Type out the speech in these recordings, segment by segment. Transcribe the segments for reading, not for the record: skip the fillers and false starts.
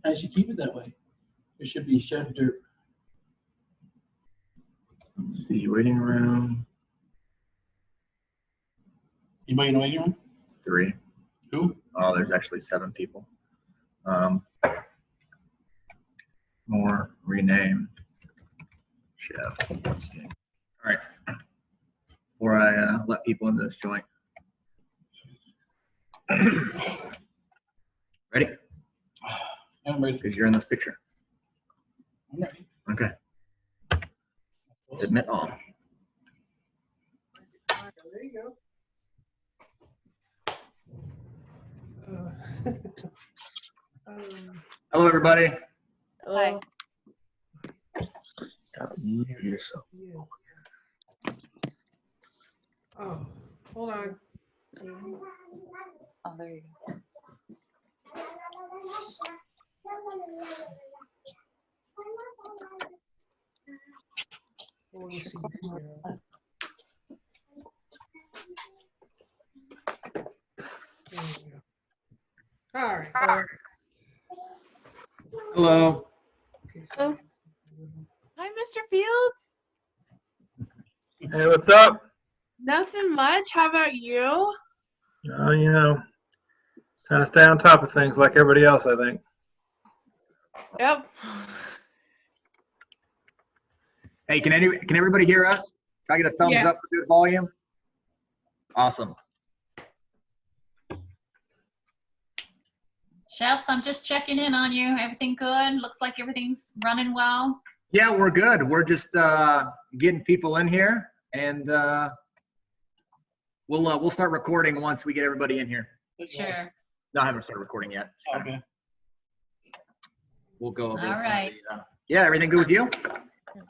I should keep it that way. It should be Chef Derp. Let's see, waiting room. Anybody in the waiting room? 3. Who? Oh, there's actually 7 people. More rename chef. All right. Before I let people into this joint. Ready? I'm ready. Because you're in this picture. I'm ready. Okay. Admit all. There you go. Hello, everybody. Hi. Mute yourself. Oh, hold on. Oh, there you go. Let me see here. There we go. All right. Hello. Okay, Oh. Hi, Mr. Fields. Hey, what's up? Nothing much. How about you? You know, trying to stay on top of things like everybody else, I think. Yep. Hey, can everybody hear us? Can I get a thumbs Yeah. up for good volume? Awesome. Chefs, I'm just checking in on you. Everything good? Looks like everything's running well. Yeah, we're good. We're just getting people in here, and we'll start recording once we get everybody in here. Sure. No, I haven't started recording yet. Okay. We'll go over. All right. Yeah, everything good with you?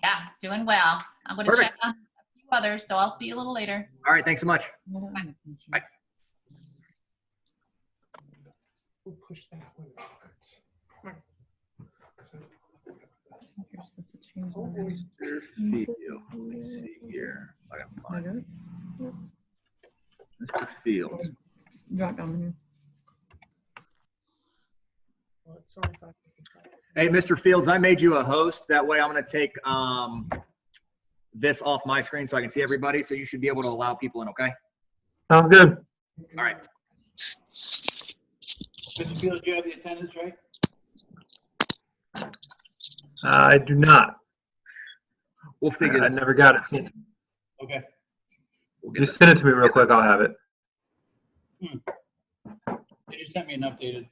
Yeah, doing well. I'm going to Perfect. check on a few others, so I'll see you a little later. All right, thanks so much. Bye. We'll push that one. Oh, boy. Let me see here. I can find it. Mr. Fields. Oh, sorry if I- Hey, Mr. Fields, I made you a host. That way I'm going to take this off my screen so I can see everybody. So you should be able to allow people in, okay? Sounds good. All right. Mr. Fields, you have the attendance, right? I do not. We'll figure I that. never got it sent. Okay. We'll You get that. send it to me real quick, I'll have it. They just sent me an updated.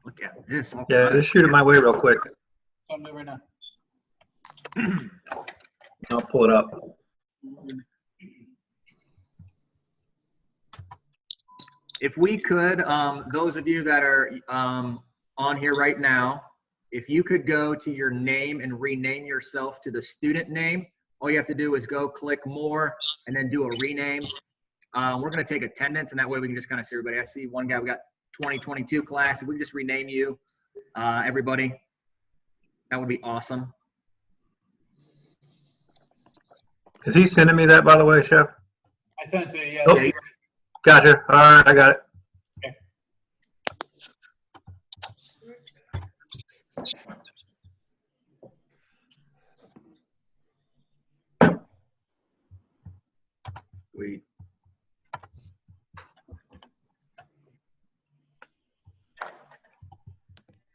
Look at this. All Yeah, right. just shoot it my way real quick. So I'm doing right now. I'll pull it up. If we could, those of you that are on here right now, if you could go to your name and rename yourself to the student name, all you have to do is go click more and then do a rename. We're going to take attendance, and that way we can just kind of see everybody. I see one guy, we got 2022 class. If we could just rename you, everybody, that would be awesome. Is he sending me that, by the way, Chef? I sent it to you, yeah. Oh, Yeah, gotcha. All right, I got it. Sweet.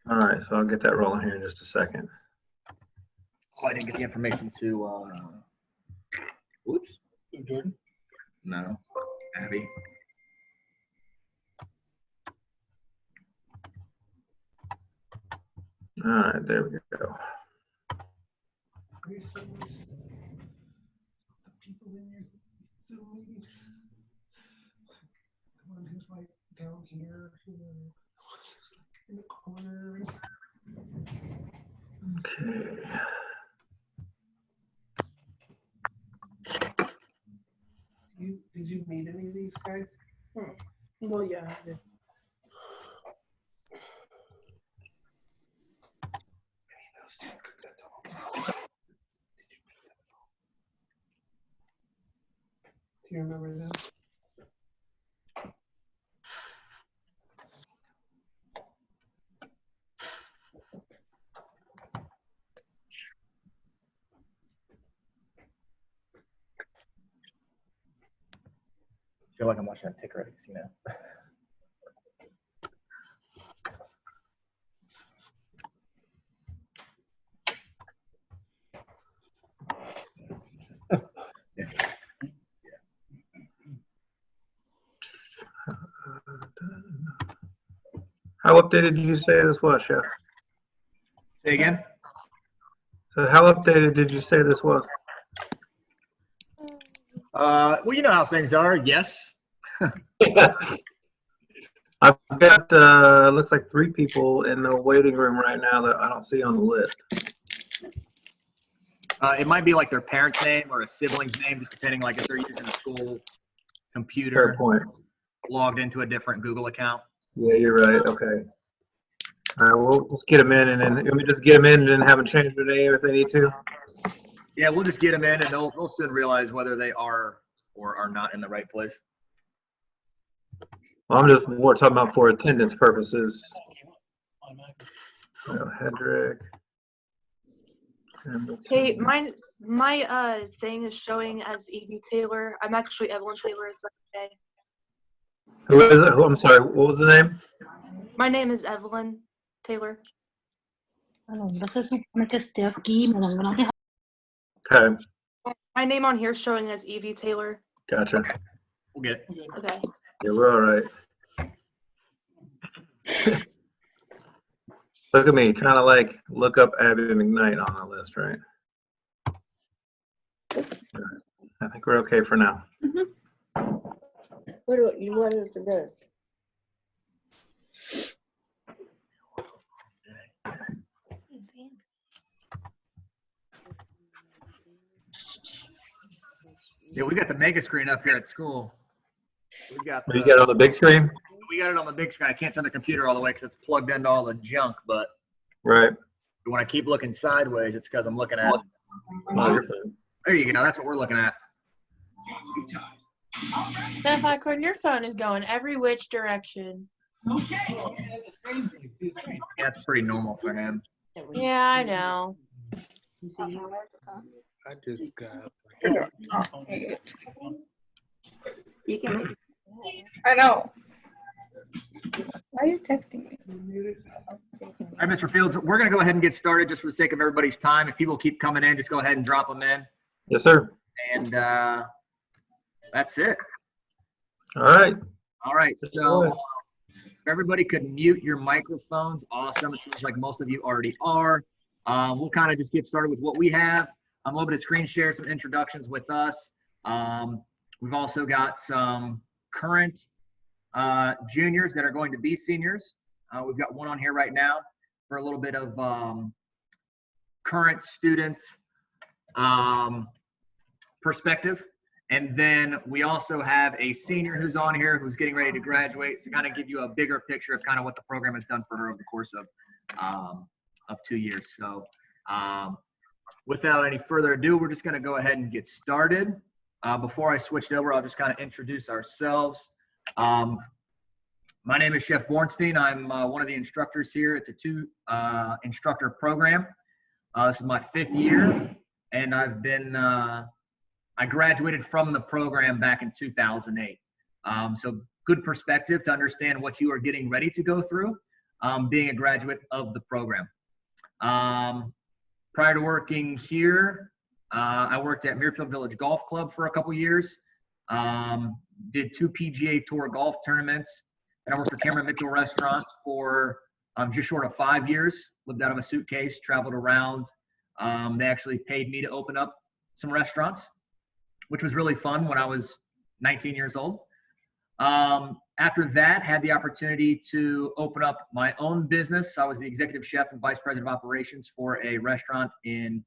All right, so I'll get that rolling here in just a second. Oh, I didn't get the information to, oops, Who, Jordan? no, Abby. All right, there we go. Here's some of the people in your Zoom meeting. The one who's like down here, who just like in the corner. Okay. Did you meet any of these guys? Well, yeah. I did. Any of those two that don't. Did you meet them Do you remember them? I feel like I'm watching a ticker at a casino. How updated did you say this was, Chef? Say again? So how updated did you say this was? Well, you know how things are. Yes. I've got, looks like 3 people in the waiting room right now that I don't see on the list. It might be like their parent's name or a sibling's name, just depending, like if they're using a school Fair computer point. logged into a different Google account. Yeah, you're right. Okay. All right, we'll just get them in, and then let me just get them in and then have them change their name if they need to. Yeah, we'll just get them in, and they'll soon realize whether they are or are not in the right place. Well, I'm just more talking about for attendance purposes. Hedrick. Hey, my thing is showing as Evie Taylor. I'm actually Evelyn Taylor. Is that okay? Who is it? I'm sorry. What was the name? My name is Evelyn Taylor. Allora, se suppone che stia qui, me vengono a Okay, My name on here is showing as Evie Taylor. gotcha. We'll get it. Okay. Yeah, we're all right. Look at me, trying to like look up Abby McKnight on the list, right? I think we're okay for now. What is the this? Yeah, we got the mega screen up here at school. We got You got it on the big screen? we got it on the big screen. I can't send the computer all the way because it's plugged into all the junk, but Right. when I keep looking sideways, it's because I'm looking at. Oh, you're fine. There you go. That's what we're looking at. Chef Icorn, your phone is going every which direction. Yeah, it's pretty normal for him. Yeah, I know. I just got. You can. I know. Why are you texting me? All right, Mr. Fields, we're going to go ahead and get started just for the sake of everybody's time. If people keep coming in, just go ahead and drop them in. Yes, sir. And that's it. All right. All right. So if everybody could mute your microphones, awesome. It seems like most of you already are. We'll kind of just get started with what we have. I'm a little bit of screen share, some introductions with us. We've also got some current juniors that are going to be seniors. We've got one on here right now for a little bit of current student perspective. And then we also have a senior who's on here who's getting ready to graduate to kind of give you a bigger picture of kind of what the program has done for her over the course of 2 years. So without any further ado, we're just going to go ahead and get started. Before I switch it over, I'll just kind of introduce ourselves. My name is Chef Bornstein. I'm one of the instructors here. It's a 2 instructor program. This is my 5th year, and I've been I graduated from the program back in 2008. So good perspective to understand what you are getting ready to go through being a graduate of the program. Prior to working here, I worked at Fairfield Village Golf Club for a couple years. Did 2 PGA Tour golf tournaments. And I worked for Cameron Mitchell Restaurants for just short of 5 years. Lived out of a suitcase, traveled around. They actually paid me to open up some restaurants, which was really fun when I was 19 years old. After that, had the opportunity to open up my own business. I was the executive chef and vice president of operations for a restaurant in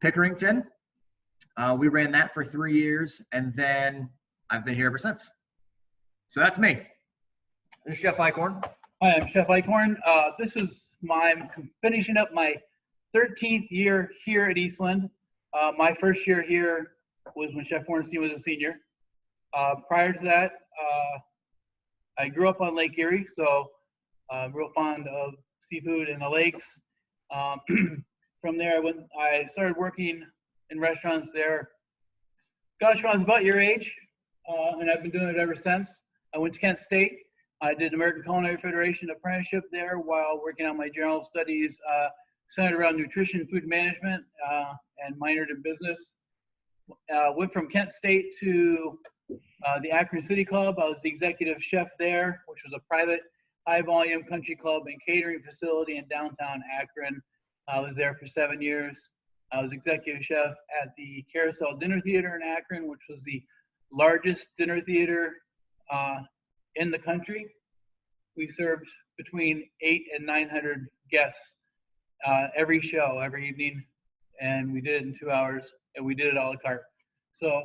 Pickerington. We ran that for 3 years, and then I've been here ever since. So that's me. This is Chef Icorn. Hi, I'm Chef Icorn. I'm finishing up my 13th year here at Eastland. My first year here was when Chef Bornstein was a senior. Prior to that, I grew up on Lake Erie, so real fond of seafood and the lakes. From there, I started working in restaurants there. Gosh, when I was about your age, and I've been doing it ever since. I went to Kent State. I did American Culinary Federation apprenticeship there while working on my general studies centered around nutrition, food management, and minored in business. Went from Kent State to the Akron City Club. I was the executive chef there, which was a private high-volume country club and catering facility in downtown Akron. I was there for 7 years. I was executive chef at the Carousel Dinner Theater in Akron, which was the largest dinner theater in the country. We served between 800 and 900 guests every show, every evening, and we did it in 2 hours, and we did it a la carte. So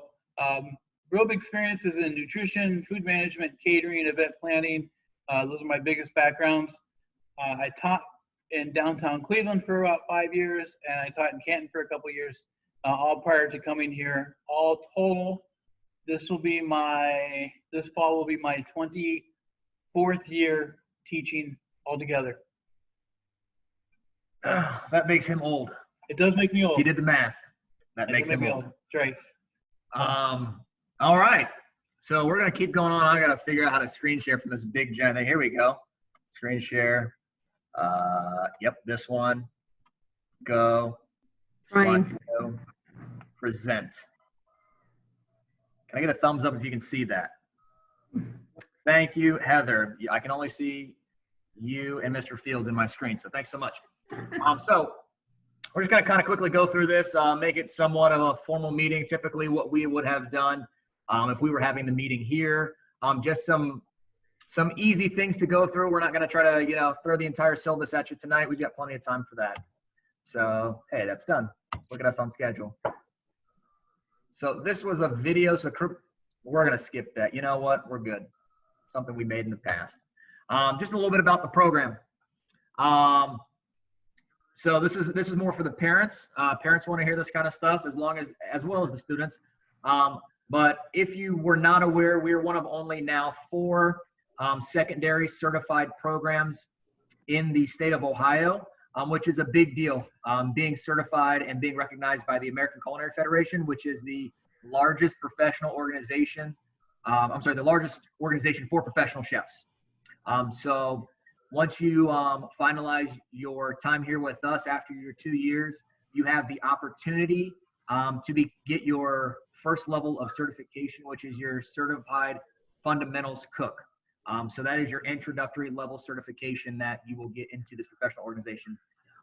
real big experiences in nutrition, food management, catering, event planning. Those are my biggest backgrounds. I taught in downtown Cleveland for about 5 years, and I taught in Canton for a couple years, all prior to coming here. All total, this fall will be my 24th year teaching altogether. That makes him old. It does make me old. He did the math. That makes him old. That's right. All right. So we're going to keep going on. I got to figure out how to screen share from this big giant thing. Here we go. Screen share. Yep, this one. Go. Slideshow. Present. Can I get a thumbs up if you can see that? Thank you, Heather. I can only see you and Mr. Fields in my screen, so thanks so much. So we're just going to kind of quickly go through this, make it somewhat of a formal meeting, typically what we would have done if we were having the meeting here. Just some easy things to go through. We're not going to try to, throw the entire syllabus at you tonight. We've got plenty of time for that. So, hey, that's done. Look at us on schedule. So this was a video, so we're going to skip that. You know what? We're good. Something we made in the past. Just a little bit about the program. So this is more for the parents. Parents want to hear this kind of stuff as well as the students. But if you were not aware, we are one of only now 4 secondary certified programs in the state of Ohio, which is a big deal. Being certified and being recognized by the American Culinary Federation, which is the largest professional organization. The largest organization for professional chefs. So once you finalize your time here with us after your 2 years, you have the opportunity to get your first level of certification, which is your Certified Fundamentals Cook. So that is your introductory level certification that you will get into this professional organization.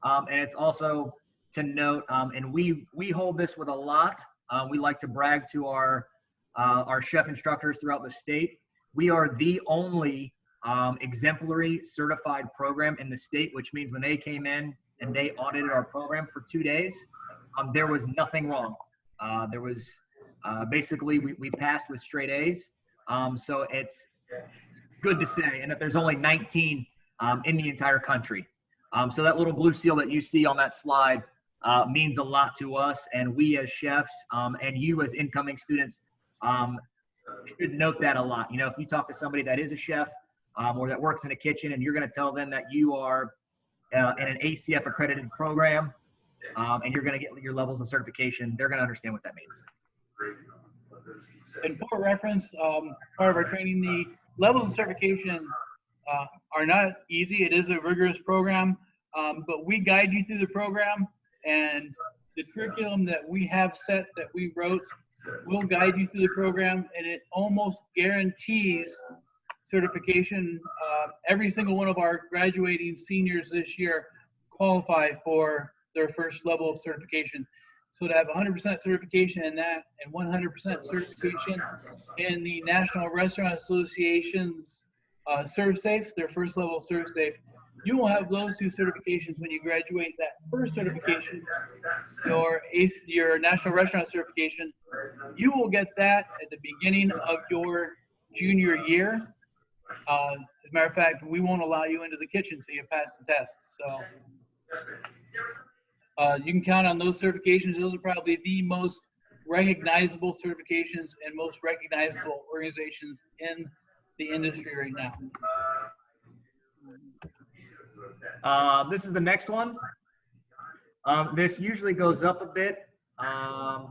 And it's also to note, and we hold this with a lot. We like to brag to our chef instructors throughout the state. We are the only exemplary certified program in the state, which means when they came in and they audited our program for 2 days, there was nothing wrong. There was basically we passed with straight A's. So it's good to say, and that there's only 19 in the entire country. So that little blue seal that you see on that slide means a lot to us, and we as chefs and you as incoming students should note that a lot. If you talk to somebody that is a chef or that works in a kitchen and you're going to tell them that you are in an ACF accredited program and you're going to get your levels of certification, they're going to understand what that means. And for reference, part of our training, the levels of certification are not easy. It is a rigorous program, but we guide you through the program, and the curriculum that we have set that we wrote will guide you through the program, and it almost guarantees certification. Every single one of our graduating seniors this year qualify for their first level of certification. So to have 100% certification in that and 100% certification in the National Restaurant Association's ServSafe, their first level of ServSafe, you will have those 2 certifications when you graduate. That first certification, your National Restaurant Certification, you will get that at the beginning of your junior year. As a matter of fact, we won't allow you into the kitchen until you pass the test. So you can count on those certifications. Those are probably the most recognizable certifications and most recognizable organizations in the industry right now. This is the next one. This usually goes up a bit. I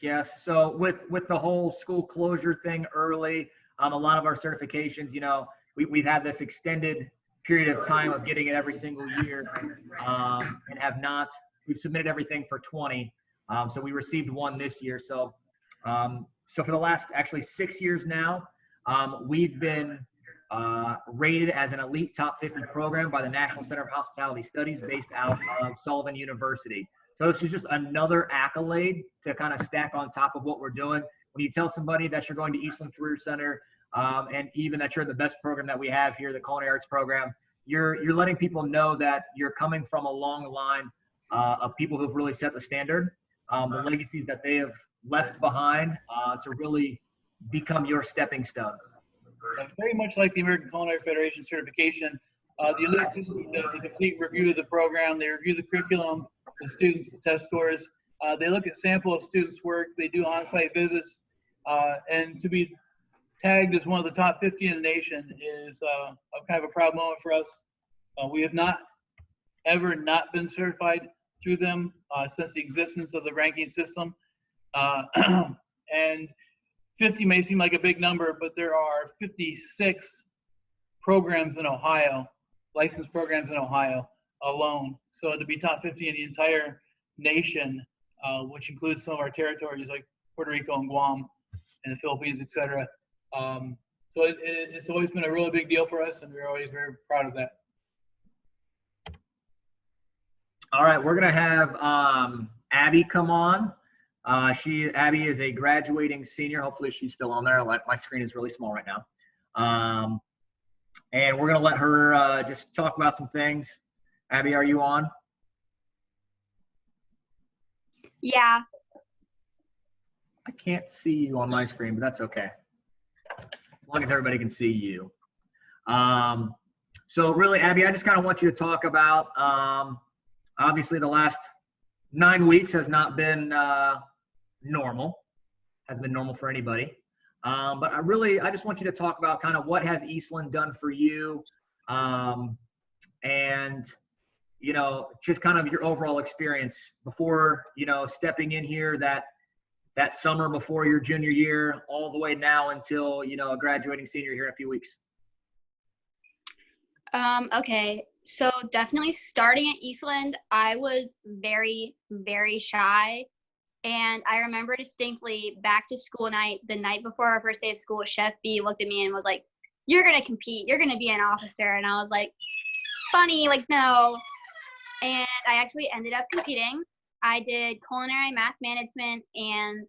guess so. With the whole school closure thing early, a lot of our certifications, you know, we've had this extended period of time of getting it every single year, and have not. We've submitted everything for 20. So we received one this year. So for the last actually 6 years now, we've been rated as an elite top 50 program by the National Center of Hospitality Studies based out of Sullivan University. So this is just another accolade to kind of stack on top of what we're doing. When you tell somebody that you're going to Eastland Career Center, and even that you're the best program that we have here, the Culinary Arts program, you're letting people know that you're coming from a long line of people who've really set the standard, the legacies that they have left behind to really become your stepping stone. Very much like the American Culinary Federation certification, the elite does a complete review of the program. They review the curriculum, the students, the test scores. They look at sample of students' work. They do on-site visits, and to be tagged as one of the top 50 in the nation is a kind of a proud moment for us. We have not ever not been certified through them since the existence of the ranking system. And 50 may seem like a big number, but there are 56 programs in Ohio, licensed programs in Ohio alone. So to be top 50 in the entire nation, which includes some of our territories like Puerto Rico and Guam and the Philippines, et cetera. So it's always been a really big deal for us, and we're always very proud of that. All right, we're gonna have Abby come on. Abby is a graduating senior. Hopefully she's still on there. My screen is really small right now. And we're gonna let her just talk about some things. Abby, are you on? Yeah. I can't see you on my screen, but that's okay. As long as everybody can see you. So really, Abby, I just kind of want you to talk about, obviously the last 9 weeks has not been normal, hasn't been normal for anybody. But I just want you to talk about kind of what has Eastland done for you, and, you know, just kind of your overall experience before, you know, stepping in here that summer before your junior year, all the way now until, you know, a graduating senior here in a few weeks. Okay, so definitely starting at Eastland, I was very, very shy. And I remember distinctly back to school night, the night before our first day of school, Chef B looked at me and was like, "You're going to compete. You're going to be an officer." And I was like, funny, like, no. And I actually ended up competing. I did culinary, math management, and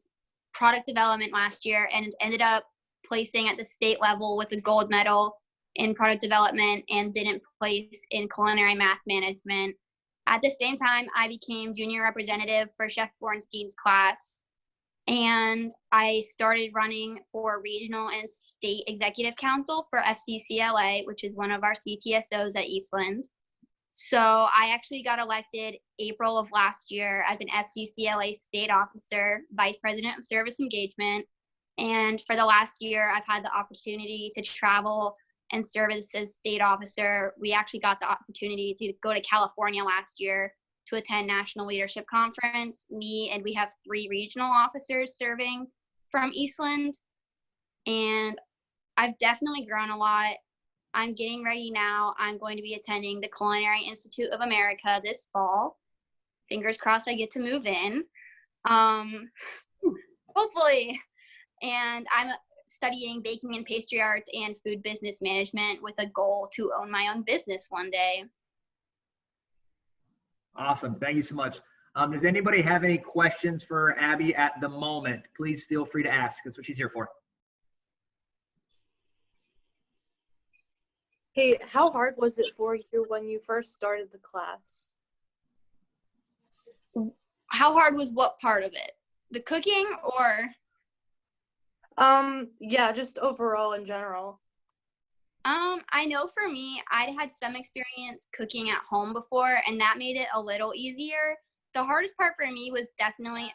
product development last year, and ended up placing at the state level with a gold medal in product development and didn't place in culinary math management. At the same time, I became junior representative for Chef Bornstein's class, and I started running for regional and state executive council for FCCLA, which is one of our CTSOs at Eastland. So I actually got elected April of last year as an FCCLA state officer, vice president of service engagement. And for the last year, I've had the opportunity to travel and serve as state officer. We actually got the opportunity to go to California last year to attend National Leadership Conference. We have 3 regional officers serving from Eastland. And I've definitely grown a lot. I'm getting ready now. I'm going to be attending the Culinary Institute of America this fall. Fingers crossed I get to move in. Hopefully. And I'm studying baking and pastry arts and food business management with a goal to own my own business one day. Awesome. Thank you so much. Does anybody have any questions for Abby at the moment? Please feel free to ask. That's what she's here for. Hey, how hard was it for you when you first started the class? How hard was what part of it? The cooking or? Yeah, just overall in general. I know for me, I'd had some experience cooking at home before, and that made it a little easier. The hardest part for me was definitely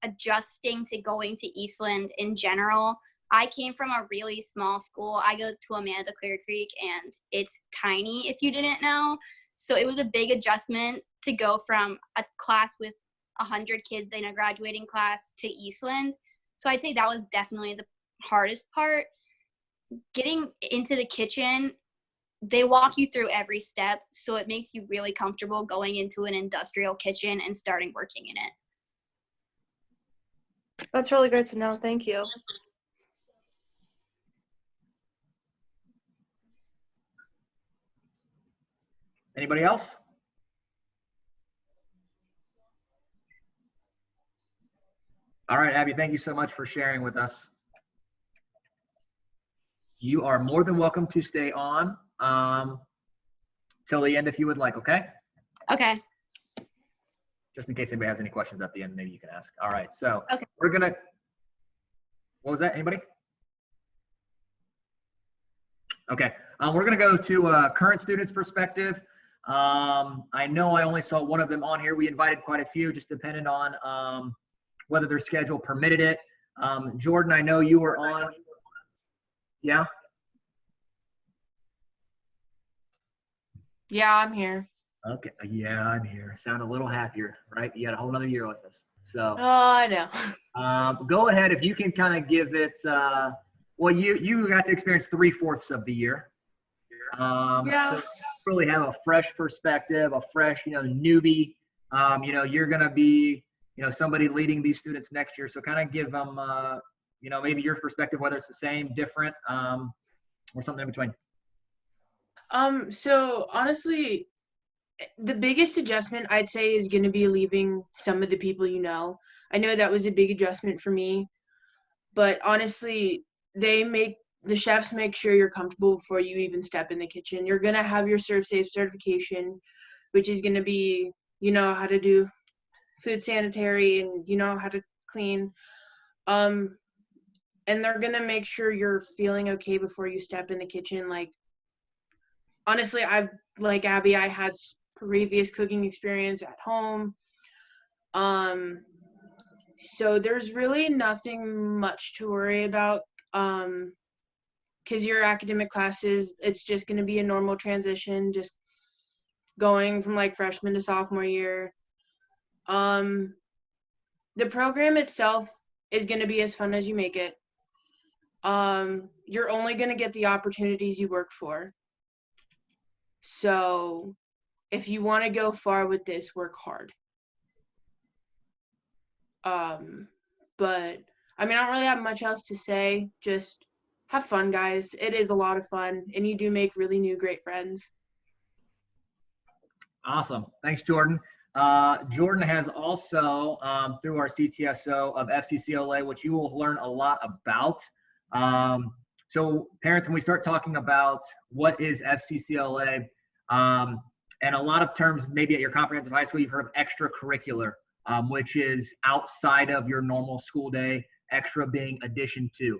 adjusting to going to Eastland in general. I came from a really small school. I go to Amanda Clear Creek, and it's tiny, if you didn't know. So it was a big adjustment to go from a class with 100 kids in a graduating class to Eastland. So I'd say that was definitely the hardest part. Getting into the kitchen, they walk you through every step, so it makes you really comfortable going into an industrial kitchen and starting working in it. That's really great to know. Thank you. Anybody else? All right, Abby, thank you so much for sharing with us. You are more than welcome to stay on till the end if you would like, okay? Okay. Just in case anybody has any questions at the end, maybe you can ask. All right, so Okay. we're gonna, what was that, anybody? Okay, we're gonna go to current students' perspective. I know I only saw one of them on here. We invited quite a few, just depending on whether their schedule permitted it. Jordan, I know you were on. Yeah? Yeah, I'm here. Okay, yeah, I'm here. Sound a little happier, right? You got a whole nother year with us. So Oh, I know. go ahead if you can kind of give it, well, you got to experience 3/4 of the year. Yeah. So really have a fresh perspective, a fresh, newbie. You're going to be, somebody leading these students next year. So kind of give them, maybe your perspective, whether it's the same, different, or something in between. So honestly, the biggest adjustment I'd say is going to be leaving some of the people you know. I know that was a big adjustment for me, but honestly, the chefs make sure you're comfortable before you even step in the kitchen. You're going to have your Serve Safe certification, which is going to be, how to do food sanitary and how to clean. And they're going to make sure you're feeling okay before you step in the kitchen. Like, honestly, like Abby, I had previous cooking experience at home. So there's really nothing much to worry about. Because your academic classes, it's just going to be a normal transition, just going from like freshman to sophomore year. The program itself is going to be as fun as you make it. You're only going to get the opportunities you work for. So if you want to go far with this, work hard. But I mean, I don't really have much else to say. Just have fun, guys. It is a lot of fun, and you do make really new, great friends. Awesome. Thanks, Jordan. Jordan has also, through our CTSO of FCCLA, which you will learn a lot about. So parents, when we start talking about what is FCCLA, and a lot of terms maybe at your comprehensive high school, you've heard of extracurricular, which is outside of your normal school day, extra being addition to.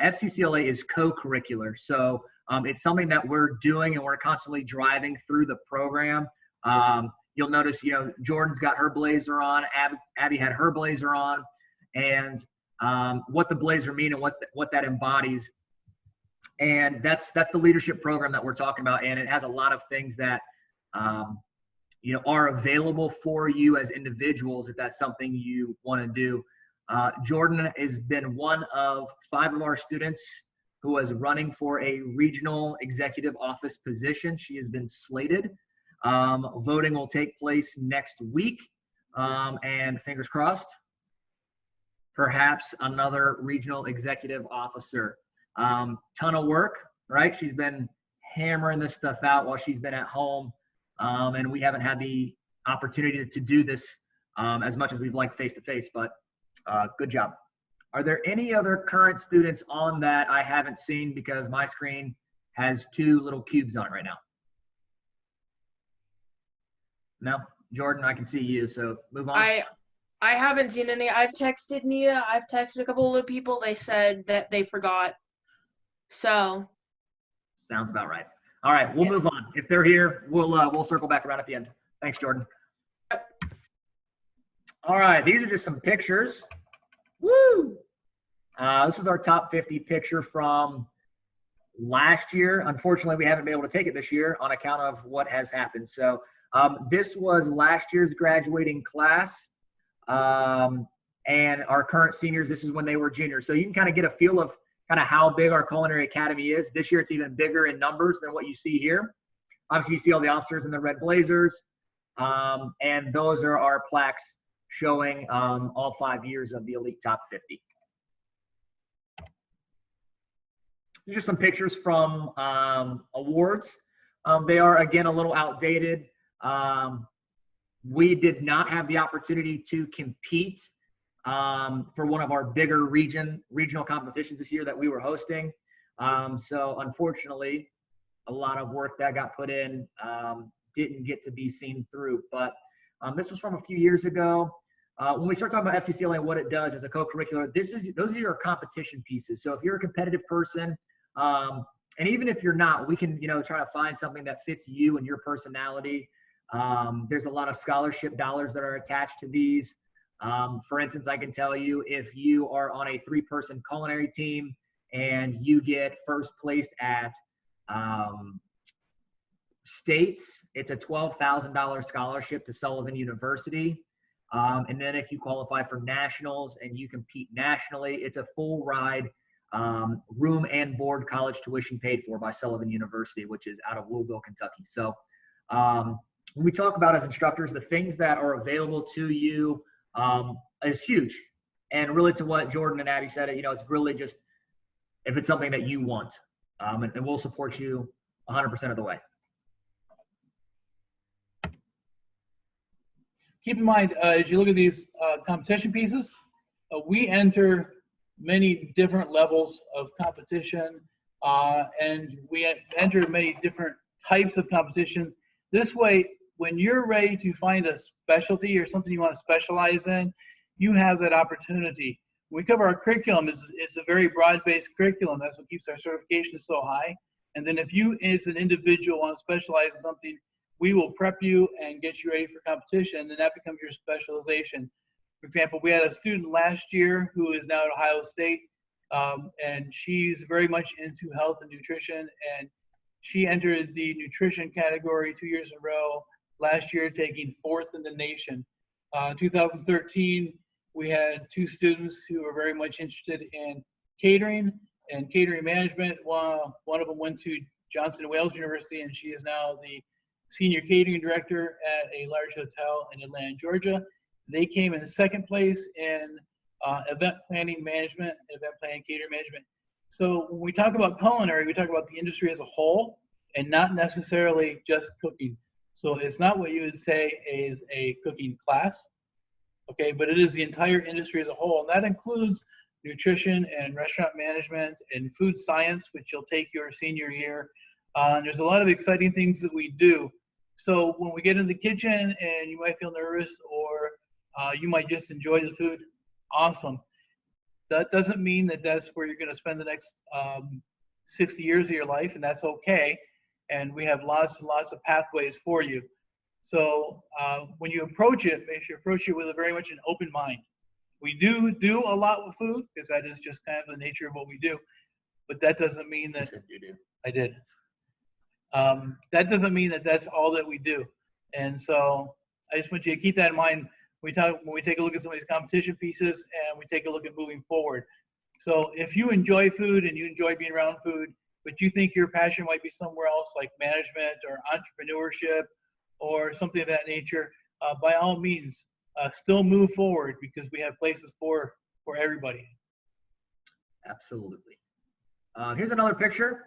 FCCLA is co-curricular. So it's something that we're doing and we're constantly driving through the program. You'll notice, Jordan's got her blazer on, Abby had her blazer on, and what the blazer mean and what that embodies. And that's the leadership program that we're talking about. And it has a lot of things that, are available for you as individuals if that's something you want to do. Jordan has been one of 5 of our students who is running for a regional executive office position. She has been slated. Voting will take place next week, and fingers crossed, perhaps another regional executive officer. Ton of work, right? She's been hammering this stuff out while she's been at home, and we haven't had the opportunity to do this as much as we'd like face-to-face, but good job. Are there any other current students on that I haven't seen because my screen has 2 little cubes on it right now? No? Jordan, I can see you, so move on. I haven't seen any. I've texted Nia. I've texted a couple of people. They said that they forgot. So. Sounds about right. All right, we'll move on. If they're here, we'll circle back around at the end. Thanks, Jordan. All right, these are just some pictures Woo! This is our top 50 picture from last year. Unfortunately, we haven't been able to take it this year on account of what has happened. So this was last year's graduating class. And our current seniors, this is when they were juniors. So you can kind of get a feel of kind of how big our Culinary Academy is. This year, it's even bigger in numbers than what you see here. Obviously, you see all the officers in the red blazers. And those are our plaques showing all 5 years of the Elite Top 50. These are some pictures from awards. They are, again, a little outdated. We did not have the opportunity to compete for one of our bigger regional competitions this year that we were hosting. So unfortunately, a lot of work that got put in didn't get to be seen through. But this was from a few years ago. When we start talking about FCCLA and what it does as a co-curricular, those are your competition pieces. So if you're a competitive person, and even if you're not, we can try to find something that fits you and your personality. There's a lot of scholarship dollars that are attached to these. For instance, I can tell you if you are on a 3-person culinary team and you get first place at states, it's a $12,000 scholarship to Sullivan University. And then if you qualify for nationals and you compete nationally, it's a full ride, room and board college tuition paid for by Sullivan University, which is out of Louisville, Kentucky. So when we talk about as instructors, the things that are available to you is huge. And really to what Jordan and Abby said, it's really just if it's something that you want, and we'll support you 100% of the way. Keep in mind, as you look at these competition pieces, we enter many different levels of competition, and we enter many different types of competition. This way, when you're ready to find a specialty or something you want to specialize in, you have that opportunity. When we cover our curriculum, it's a very broad-based curriculum. That's what keeps our certification so high. And then if you, as an individual, want to specialize in something, we will prep you and get you ready for competition, and that becomes your specialization. For example, we had a student last year who is now at Ohio State, and she's very much into health and nutrition, and she entered the nutrition category 2 years in a row, last year taking 4th in the nation. 2013, we had 2 students who were very much interested in catering and catering management. One of them went to Johnson & Wales University, and she is now the senior catering director at a large hotel in Atlanta, Georgia. They came in 2nd place in event planning management, event planning catering management. So when we talk about culinary, we talk about the industry as a whole and not necessarily just cooking. So it's not what you would say is a cooking class, okay, but it is the entire industry as a whole. And that includes nutrition and restaurant management and food science, which you'll take your senior year. There's a lot of exciting things that we do. So when we get in the kitchen and you might feel nervous or you might just enjoy the food, awesome. That doesn't mean that that's where you're going to spend the next 60 years of your life, and that's okay. And we have lots and lots of pathways for you. So when you approach it, make sure you approach it with a very much an open mind. We do a lot with food because that is just kind of the nature of what we do. But that doesn't mean that you do. I did. That doesn't mean that that's all that we do. And so I just want you to keep that in mind when we take a look at some of these competition pieces and we take a look at moving forward. So if you enjoy food and you enjoy being around food, but you think your passion might be somewhere else like management or entrepreneurship or something of that nature, by all means, still move forward because we have places for everybody. Absolutely. Here's another picture.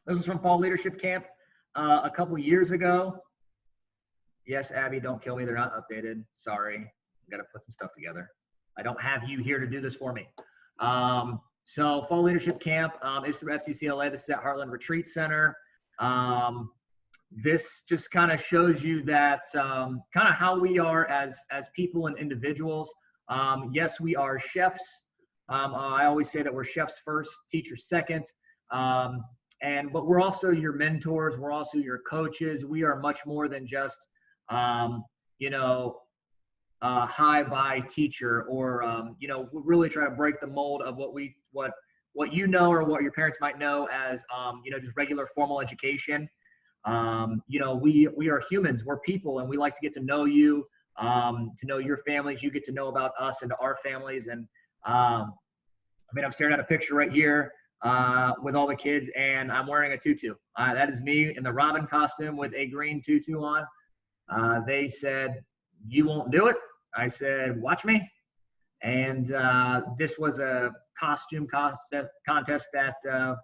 This is from Fall Leadership Camp a couple years ago. Yes, Abby, don't kill me. They're not updated. Sorry. I've got to put some stuff together. I don't have you here to do this for me. So Fall Leadership Camp is through FCCLA. This is at Heartland Retreat Center. This just kind of shows you that kind of how we are as people and individuals. Yes, we are chefs. I always say that we're chefs first, teachers second. But we're also your mentors. We're also your coaches. We are much more than just, high by teacher, or really try to break the mold of what you know or what your parents might know as just regular formal education. We are humans, we're people, and we like to get to know you, to know your families. You get to know about us and our families. And I'm staring at a picture right here with all the kids, and I'm wearing a tutu. That is me in the Robin costume with a green tutu on. They said, "You won't do it." I said, "Watch me." And this was a costume contest that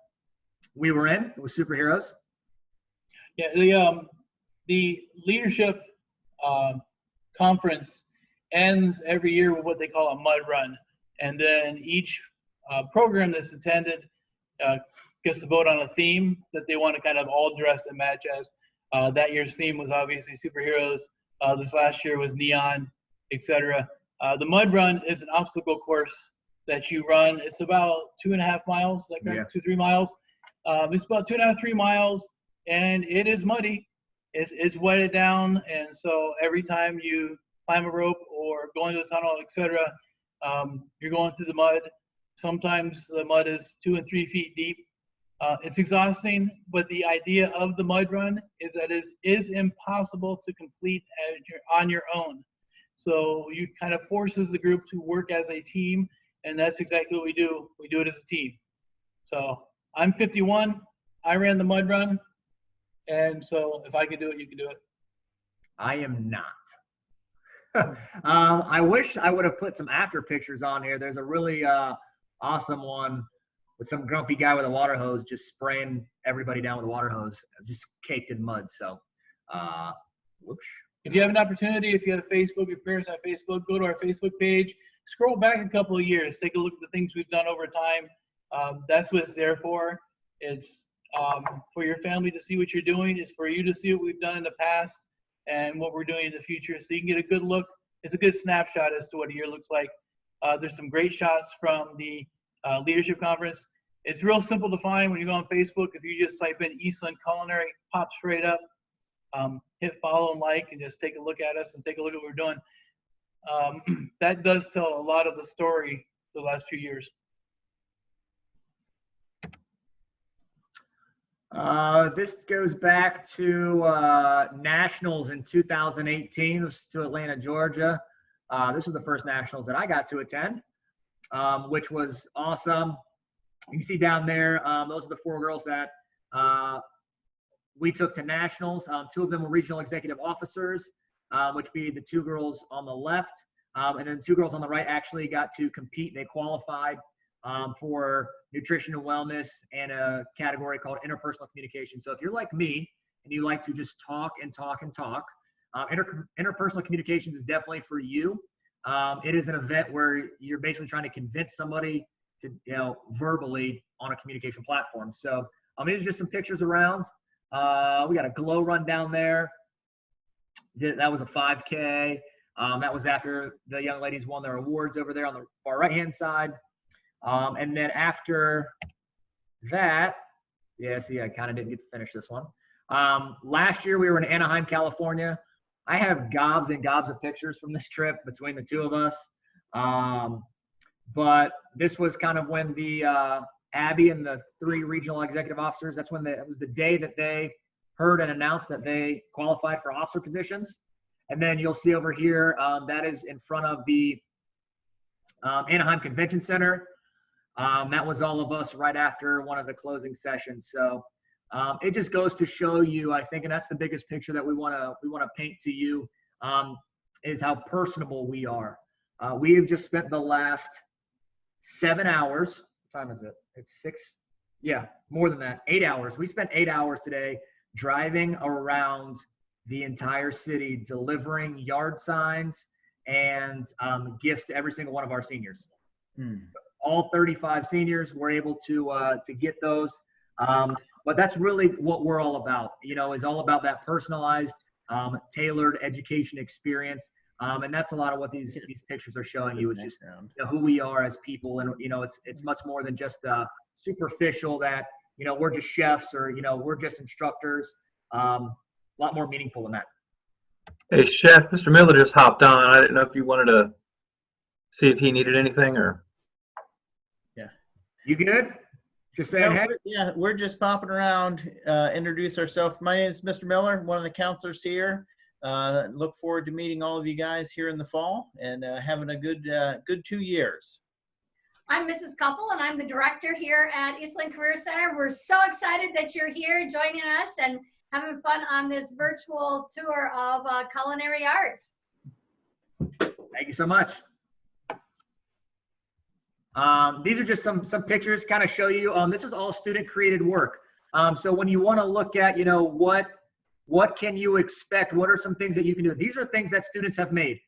we were in. It was superheroes. Yeah, the leadership conference ends every year with what they call a mud run, and then each program that's attended gets to vote on a theme that they want to kind of all dress and match as. That year's theme was obviously superheroes. This last year was neon, etc. The mud run is an obstacle course that you run. It's about 2.5 miles, like 2-3 miles. It's about 2.5-3 miles, and it is muddy. It's wetted down, and so every time you climb a rope or go into a tunnel, etc., you're going through the mud. Sometimes the mud is 2 and 3 feet deep. It's exhausting, but the idea of the mud run is that it is impossible to complete on your own. So you kind of forces the group to work as a team, and that's exactly what we do. We do it as a team. So I'm 51. I ran the mud run, and so if I can do it, you can do it. I am not. I wish I would have put some after pictures on here. There's a really awesome one with some grumpy guy with a water hose just spraying everybody down with a water hose, just caked in mud. So, whoops. If you have an opportunity, if you have Facebook, your parents have Facebook, go to our Facebook page, scroll back a couple of years, take a look at the things we've done over time. That's what it's there for. It's for your family to see what you're doing. It's for you to see what we've done in the past and what we're doing in the future, so you can get a good look. It's a good snapshot as to what a year looks like. There's some great shots from the leadership conference. It's real simple to find when you go on Facebook. If you just type in Eastland Culinary, pops straight up. Hit follow and like, and just take a look at us and take a look at what we're doing. That does tell a lot of the story the last few years. This goes back to Nationals in 2018. It was to Atlanta, Georgia. This is the first Nationals that I got to attend, which was awesome. You can see down there, those are the 4 girls that we took to Nationals. 2 of them were regional executive officers, which be the 2 girls on the left. And then 2 girls on the right actually got to compete. They qualified for nutrition and wellness and a category called interpersonal communication. So if you're like me and you like to just talk and talk and talk, interpersonal communications is definitely for you. It is an event where you're basically trying to convince somebody to, verbally on a communication platform. So these are just some pictures around. We got a glow run down there. That was a 5K. That was after the young ladies won their awards over there on the far right-hand side. And then after that, I kind of didn't get to finish this one. Last year we were in Anaheim, California. I have gobs and gobs of pictures from this trip between the 2 of us. But this was kind of when the Abby and the 3 regional executive officers, it was the day that they heard and announced that they qualified for officer positions. And then you'll see over here, that is in front of the Anaheim Convention Center. That was all of us right after one of the closing sessions. So it just goes to show you, I think, and that's the biggest picture that we want to paint to you, is how personable we are. We have just spent the last 7 hours. What time is it? It's 6. Yeah, more than that. 8 hours. We spent 8 hours today driving around the entire city, delivering yard signs and gifts to every single one of our seniors. All 35 seniors were able to get those. But that's really what we're all about, is all about that personalized, tailored education experience. And that's a lot of what these pictures are showing you, is just who we are as people. And, it's much more than just superficial that, we're just chefs or, we're just instructors. A lot more meaningful than that. Hey, Chef, Mr. Miller just hopped on. I didn't know if you wanted to see if he needed anything or. You good? Just saying hey. Yeah, we're just popping around, introduce ourselves. My name is Mr. Miller, one of the counselors here. Look forward to meeting all of you guys here in the fall and having a good 2 years. I'm Mrs. Couple, and I'm the director here at Eastland Career Center. We're so excited that you're here joining us and having fun on this virtual tour of culinary arts. Thank you so much. These are just some pictures kind of show you, this is all student created work. So when you want to look at, you know, what can you expect? What are some things that you can do? These are things that students have made.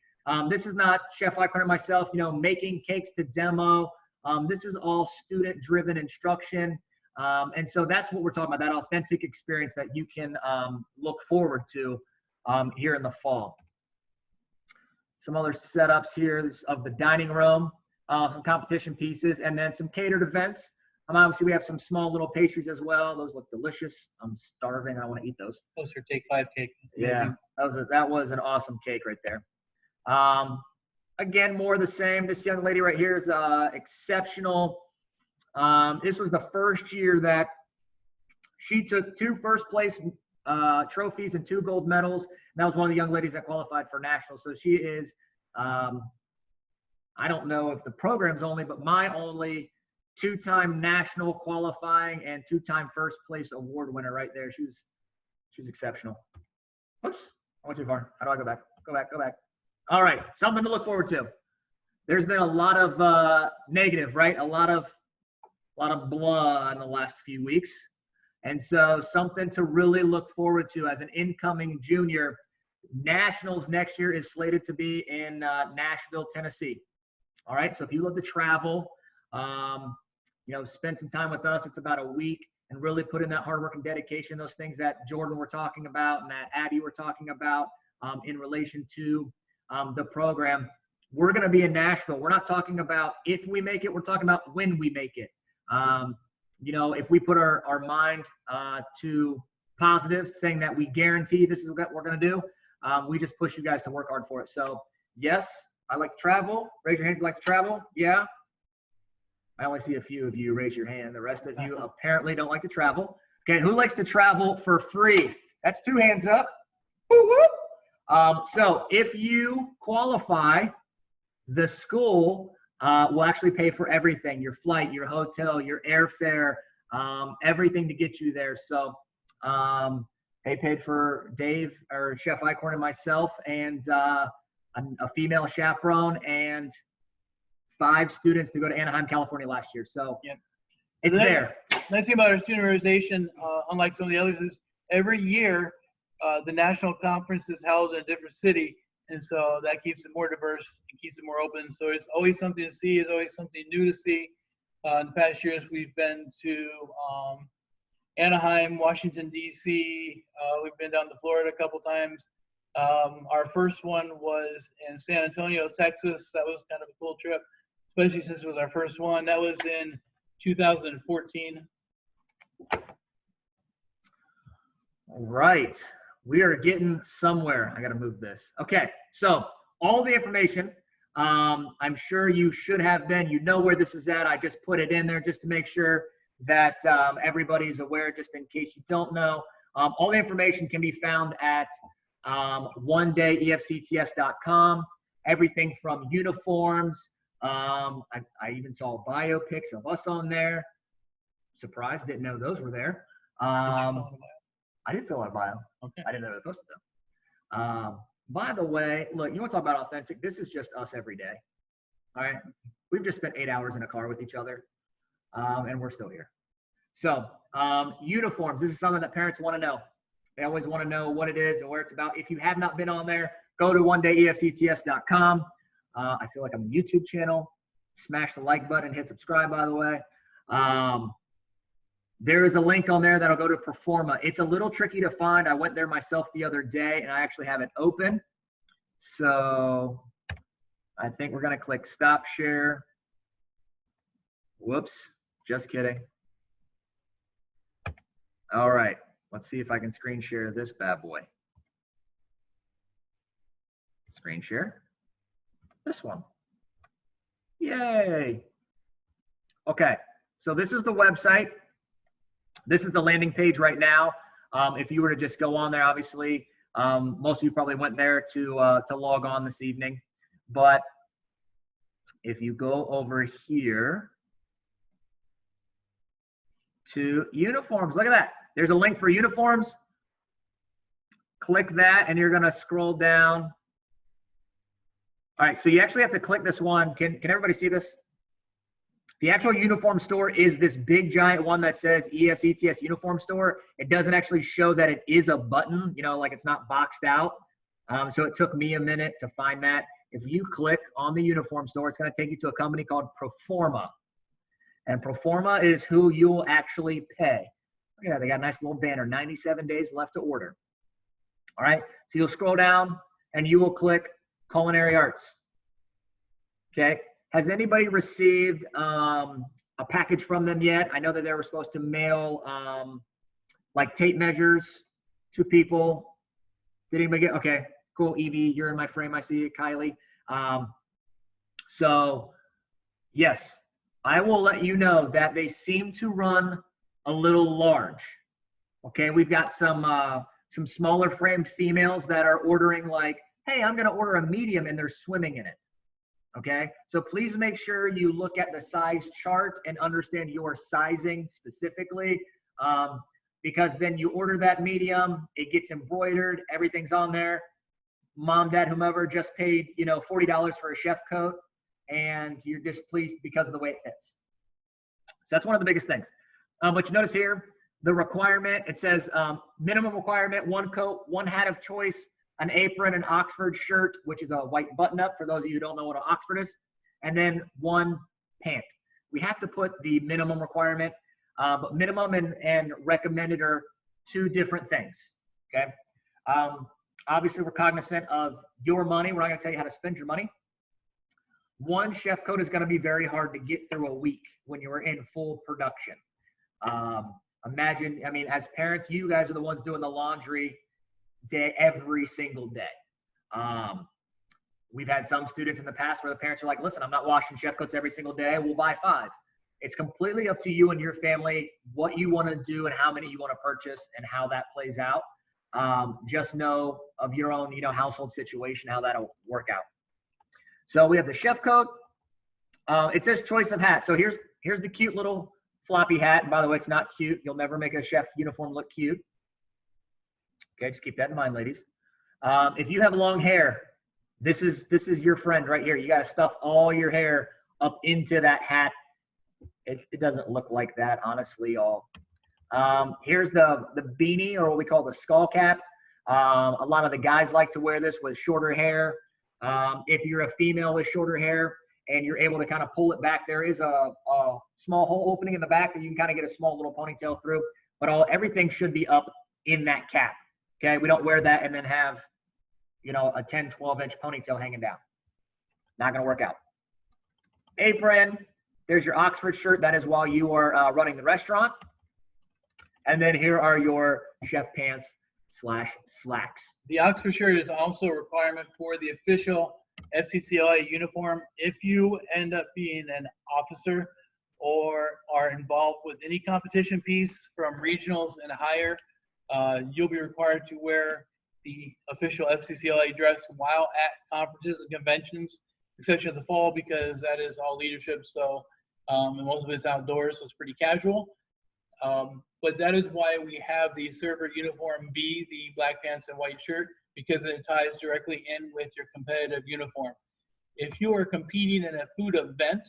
This is not Chef Eichhorn and myself, you know, making cakes to demo. This is all student driven instruction. And so that's what we're talking about, that authentic experience that you can look forward to here in the fall. Some other setups here of the dining room. Some competition pieces, and then some catered events. Obviously, we have some small little pastries as well. Those look delicious. I'm starving. I want to eat those. Those are Take 5 cake. Yeah, that was an awesome cake right there. Again, more of the same. This young lady right here is exceptional. This was the first year that she took 2 first place trophies and 2 gold medals. And that was one of the young ladies that qualified for nationals. So she is I don't know if the program's only, but my only 2-time national qualifying and 2-time first place award winner right there. She's exceptional. Oops, I went too far. How do I go back? Go back. All right, something to look forward to. There's been a lot of negative, right? A lot of blah in the last few weeks. And so something to really look forward to as an incoming junior. Nationals next year is slated to be in Nashville, Tennessee. All right, so if you love to travel, you know, spend some time with us. It's about a week, and really put in that hard work and dedication, those things that Jordan were talking about and that Abby were talking about in relation to the program. We're going to be in Nashville. We're not talking about if we make it. We're talking about when we make it. You know, if we put our mind to positive, saying that we guarantee this is what we're going to do, we just push you guys to work hard for it. So, yes. I like to travel. Raise your hand if you like to travel. Yeah. I only see a few of you raise your hand. The rest of you apparently don't like to travel. Okay, who likes to travel for free? That's 2 hands up. Woo-woo. So if you qualify, the school will actually pay for everything, your flight, your hotel, your airfare, everything to get you there. So they paid for Dave or Chef Eichhorn and myself, and a female chaperone, and 5 students to go to Anaheim, California last year. So yep. It's there. Nice thing about our student organization, unlike some of the others, is every year the national conference is held in a different city. And so that keeps it more diverse and keeps it more open. So it's always something to see. It's always something new to see. In the past years, we've been to Anaheim, Washington, D.C. We've been down to Florida a couple times. Our first one was in San Antonio, Texas. That was kind of a cool trip, especially since it was our first one. That was in 2014. All right, we are getting somewhere. I got to move this. Okay, so all the information, I'm sure you should have been. You know where this is at. I just put it in there just to make sure that everybody's aware, just in case you don't know. All the information can be found at onedayefcts.com. Everything from uniforms. I even saw biopics of us on there. Surprised, didn't know those were there. I didn't fill out a bio. Okay. I didn't know they were posted though. By the way, look, you want to talk about authentic? This is just us every day. All right. We've just spent 8 hours in a car with each other, and we're still here. So uniforms, this is something that parents want to know. They always want to know what it is and where it's about. If you have not been on there, go to onedayefcts.com. I feel like I'm a YouTube channel. Smash the like button, hit subscribe, by the way. There is a link on there that'll go to Performa. It's a little tricky to find. I went there myself the other day, and I actually have it open. So I think we're going to click Stop Share. Whoops, just kidding. All right, let's see if I can screen share this bad boy. Screen share. This one. Yay. Okay, so this is the website. This is the landing page right now. If you were to just go on there, obviously, most of you probably went there to log on this evening. But if you go over here to uniforms, look at that. There's a link for uniforms. Click that and you're gonna scroll down. All right, so you actually have to click this one. Can everybody see this? The actual uniform store is this big giant one that says EFCTS uniform store. It doesn't actually show that it is a button, you know, like it's not boxed out. So it took me a minute to find that. If you click on the uniform store, it's gonna take you to a company called Proforma. And Proforma is who you'll actually pay. Look at that, they got a nice little banner, 97 days left to order. All right, so you'll scroll down and you will click Culinary Arts. Okay, has anybody received a package from them yet? I know that they were supposed to mail like tape measures to people. Did anybody get, okay, cool, Evie, you're in my frame, I see you, Kylie. So yes, I will let you know that they seem to run a little large. Okay, we've got some smaller framed females that are ordering like, hey, I'm gonna order a medium and they're swimming in it. Okay, so please make sure you look at the size chart and understand your sizing specifically, because then you order that medium, it gets embroidered, everything's on there. Mom, dad, whomever just paid, you know, $40 for a chef coat, and you're displeased because of the way it fits. So that's one of the biggest things. But you notice here, the requirement, it says minimum requirement, 1 coat, 1 hat of choice, an apron, an Oxford shirt, which is a white button-up for those of you who don't know what an Oxford is, and then 1 pant. We have to put the minimum requirement, but minimum and recommended are 2 different things, okay? Obviously, we're cognizant of your money. We're not gonna tell you how to spend your money. 1 chef coat is gonna be very hard to get through a week when you're in full production. Imagine, I mean, as parents, you guys are the ones doing the laundry every single day. We've had some students in the past where the parents are like, listen, I'm not washing chef coats every single day, we'll buy 5. It's completely up to you and your family what you want to do and how many you want to purchase and how that plays out. Just know of your own, you know, household situation, how that'll work out. So we have the chef coat. It says choice of hat. So here's the cute little floppy hat. And by the way, it's not cute. You'll never make a chef uniform look cute. Okay, just keep that in mind, ladies. If you have long hair, this is your friend right here. You got to stuff all your hair up into that hat. It doesn't look like that, honestly. Here's the beanie, or what we call the skull cap. A lot of the guys like to wear this with shorter hair. If you're a female with shorter hair and you're able to kind of pull it back, there is a small hole opening in the back that you can kind of get a small little ponytail through, but everything should be up in that cap. Okay, we don't wear that and then have, you know, a 10, 12-inch ponytail hanging down. Not gonna work out. Apron, there's your Oxford shirt. That is while you are running the restaurant. And then here are your chef pants / slacks. The Oxford shirt is also a requirement for the official FCCLA uniform. If you end up being an officer or are involved with any competition piece from regionals and higher, you'll be required to wear the official FCCLA dress while at conferences and conventions, especially in the fall, because that is all leadership. So, and most of it's outdoors, so it's pretty casual. But that is why we have the server uniform B, the black pants and white shirt, because it ties directly in with your competitive uniform. If you are competing in a food event,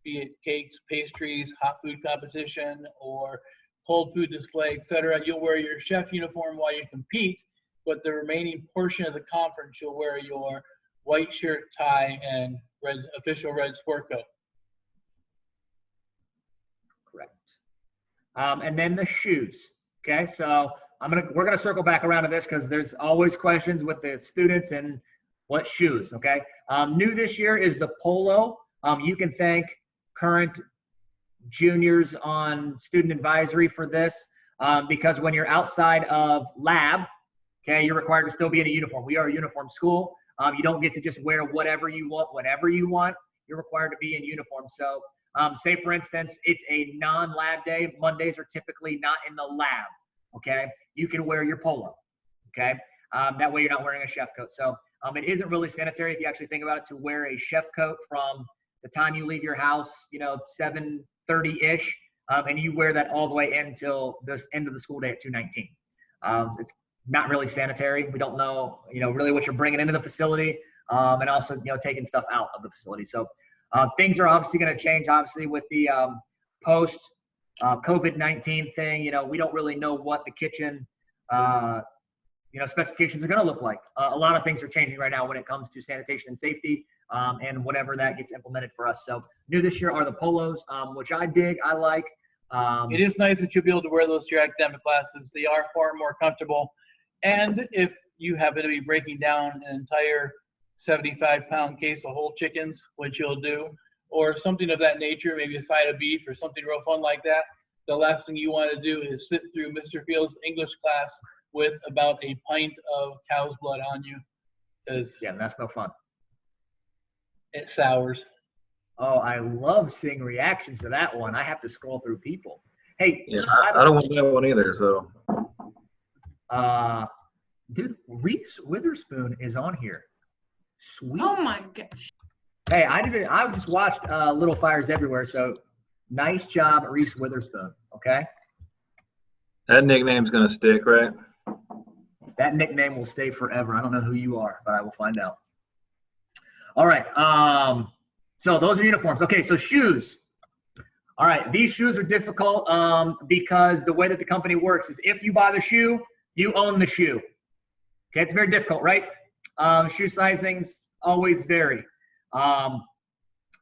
be it cakes, pastries, hot food competition, or cold food display, etc., you'll wear your chef uniform while you compete, but the remaining portion of the conference, you'll wear your white shirt, tie, and official red sport coat. Correct. And then the shoes. Okay, so we're gonna circle back around to this because there's always questions with the students and what shoes. Okay, new this year is the polo. You can thank current juniors on student advisory for this, because when you're outside of lab, okay, you're required to still be in a uniform. We are a uniform school. You don't get to just wear whatever you want, whenever you want. You're required to be in uniform. So say, for instance, it's a non-lab day. Mondays are typically not in the lab, okay? You can wear your polo, okay? That way you're not wearing a chef coat. So it isn't really sanitary, if you actually think about it, to wear a chef coat from the time you leave your house, 7:30-ish, and you wear that all the way until this end of the school day at 2:19. It's not really sanitary. We don't know, really what you're bringing into the facility, and also, taking stuff out of the facility. So things are obviously going to change, obviously, with the post COVID-19 thing. We don't really know what the kitchen, specifications are going to look like. A lot of things are changing right now when it comes to sanitation and safety, and whatever that gets implemented for us. So new this year are the polos, which I dig, I like. It is nice that you'll be able to wear those to your academic classes. They are far more comfortable. And if you happen to be breaking down an entire 75-pound case of whole chickens, which you'll do, or something of that nature, maybe a side of beef or something real fun like that, the last thing you want to do is sit through Mr. Field's English class with about a pint of cow's blood on you. Yeah, that's no fun. It sours. Oh, I love seeing reactions to that one. I have to scroll through people. Hey, Yeah, I don't want that one either. So, dude, Reese Witherspoon is on here. Sweet. Oh my gosh. Hey, I just watched Little Fires Everywhere. So, nice job, Reese Witherspoon. Okay. that nickname's gonna stick, right? That nickname will stay forever. I don't know who you are, but I will find out. All right. So those are uniforms. Okay, so shoes. All right, these shoes are difficult because the way that the company works is if you buy the shoe, you own the shoe. Okay, it's very difficult, right? Shoe sizings always vary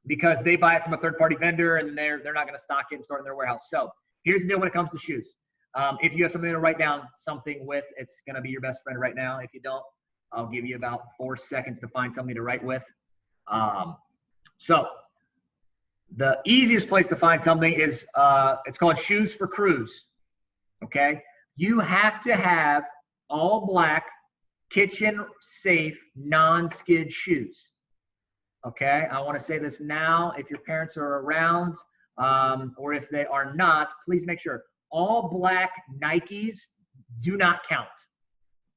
because they buy it from a third-party vendor and they're not going to stock it and store it in their warehouse. So here's the deal when it comes to shoes. If you have something to write down something with, it's going to be your best friend right now. If you don't, I'll give you about 4 seconds to find something to write with. So the easiest place to find something is, it's called Shoes for Crews, okay? You have to have all black, kitchen safe, non-skid shoes, okay? I wanna say this now, if your parents are around, or if they are not, please make sure. All black Nikes do not count.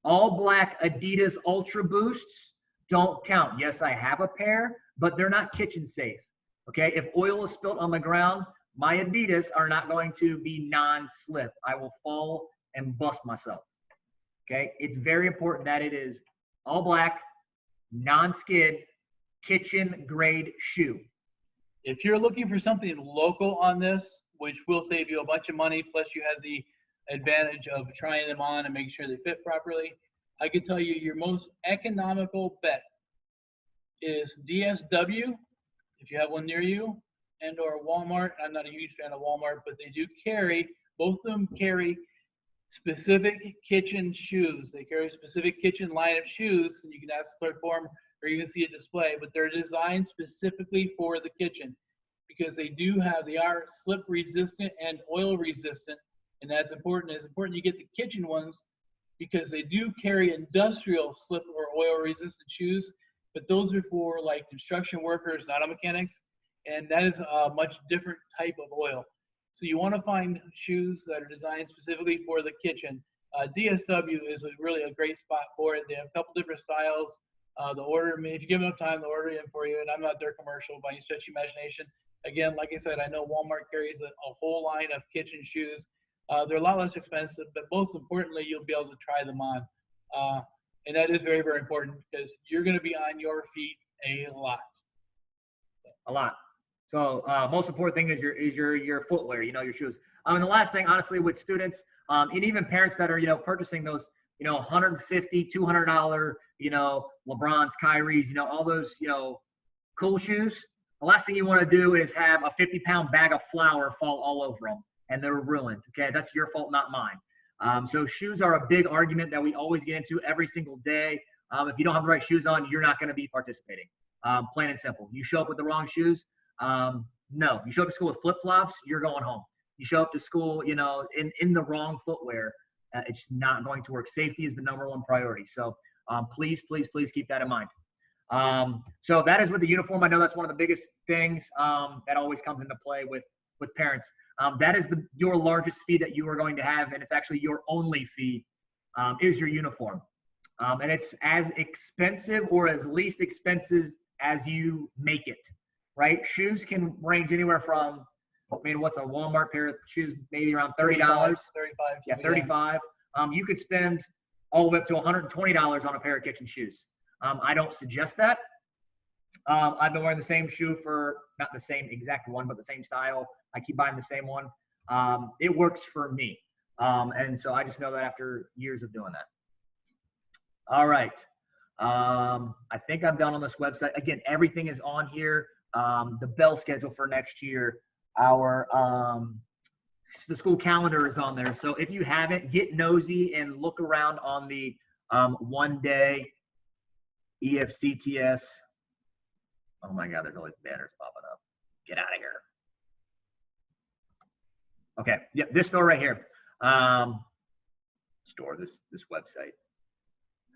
All black Adidas Ultra Boosts don't count. Yes, I have a pair, but they're not kitchen safe. Okay, if oil is spilt on the ground, my Adidas are not going to be non-slip. I will fall and bust myself. Okay, it's very important that it is all black, non-skid, kitchen grade shoe. If you're looking for something local on this, which will save you a bunch of money, plus you have the advantage of trying them on and making sure they fit properly, I can tell you your most economical bet is DSW, if you have one near you, and or Walmart. I'm not a huge fan of Walmart, but they do carry, both of them carry specific kitchen shoes. They carry a specific kitchen line of shoes, and you can ask the clerk for them or even see a display, but they're designed specifically for the kitchen because they are slip resistant and oil resistant, and that's important. It's important you get the kitchen ones because they do carry industrial slip or oil resistant shoes, but those are for like construction workers, not mechanics, and that is a much different type of oil. So you want to find shoes that are designed specifically for the kitchen. DSW is really a great spot for it. They have a couple different styles. If you give them enough time, they'll order it in for you, and I'm not their commercial by any stretch of imagination. Again, like I said, I know Walmart carries a whole line of kitchen shoes. They're a lot less expensive, but most importantly, you'll be able to try them on. And that is very, very important because you're going to be on your feet a lot. A lot. So most important thing is your footwear, your shoes. And the last thing, honestly, with students and even parents that are, purchasing those, $150, $200, LeBrons, Kyrie's, all those, cool shoes. The last thing you want to do is have a 50-pound bag of flour fall all over them and they're ruined. Okay, that's your fault, not mine. So shoes are a big argument that we always get into every single day. If you don't have the right shoes on, you're not going to be participating. Plain and simple. You show up with the wrong shoes. No, you show up to school with flip-flops, you're going home. You show up to school, in the wrong footwear, it's not going to work. Safety is the #1 priority. So please, please, please keep that in mind. So that is with the uniform. I know that's one of the biggest things that always comes into play with parents. That is your largest fee that you are going to have, and it's actually your only fee is your uniform. And it's as expensive or as least expensive as you make it, right? Shoes can range anywhere from, I mean, what's a Walmart pair of shoes? Maybe around $30. 35. Yeah, 35. You could spend all the way up to $120 on a pair of kitchen shoes. I don't suggest that. I've been wearing the same shoe for, not the same exact one, but the same style. I keep buying the same one. It works for me. And so I just know that after years of doing that. All right. I think I'm done on this website. Again, everything is on here. The bell schedule for next year, the school calendar is on there. So if you haven't, get nosy and look around on the one day EFCTS. Oh my God, there's all these banners popping up. Get out of here. Okay, yep, this store right here. This website.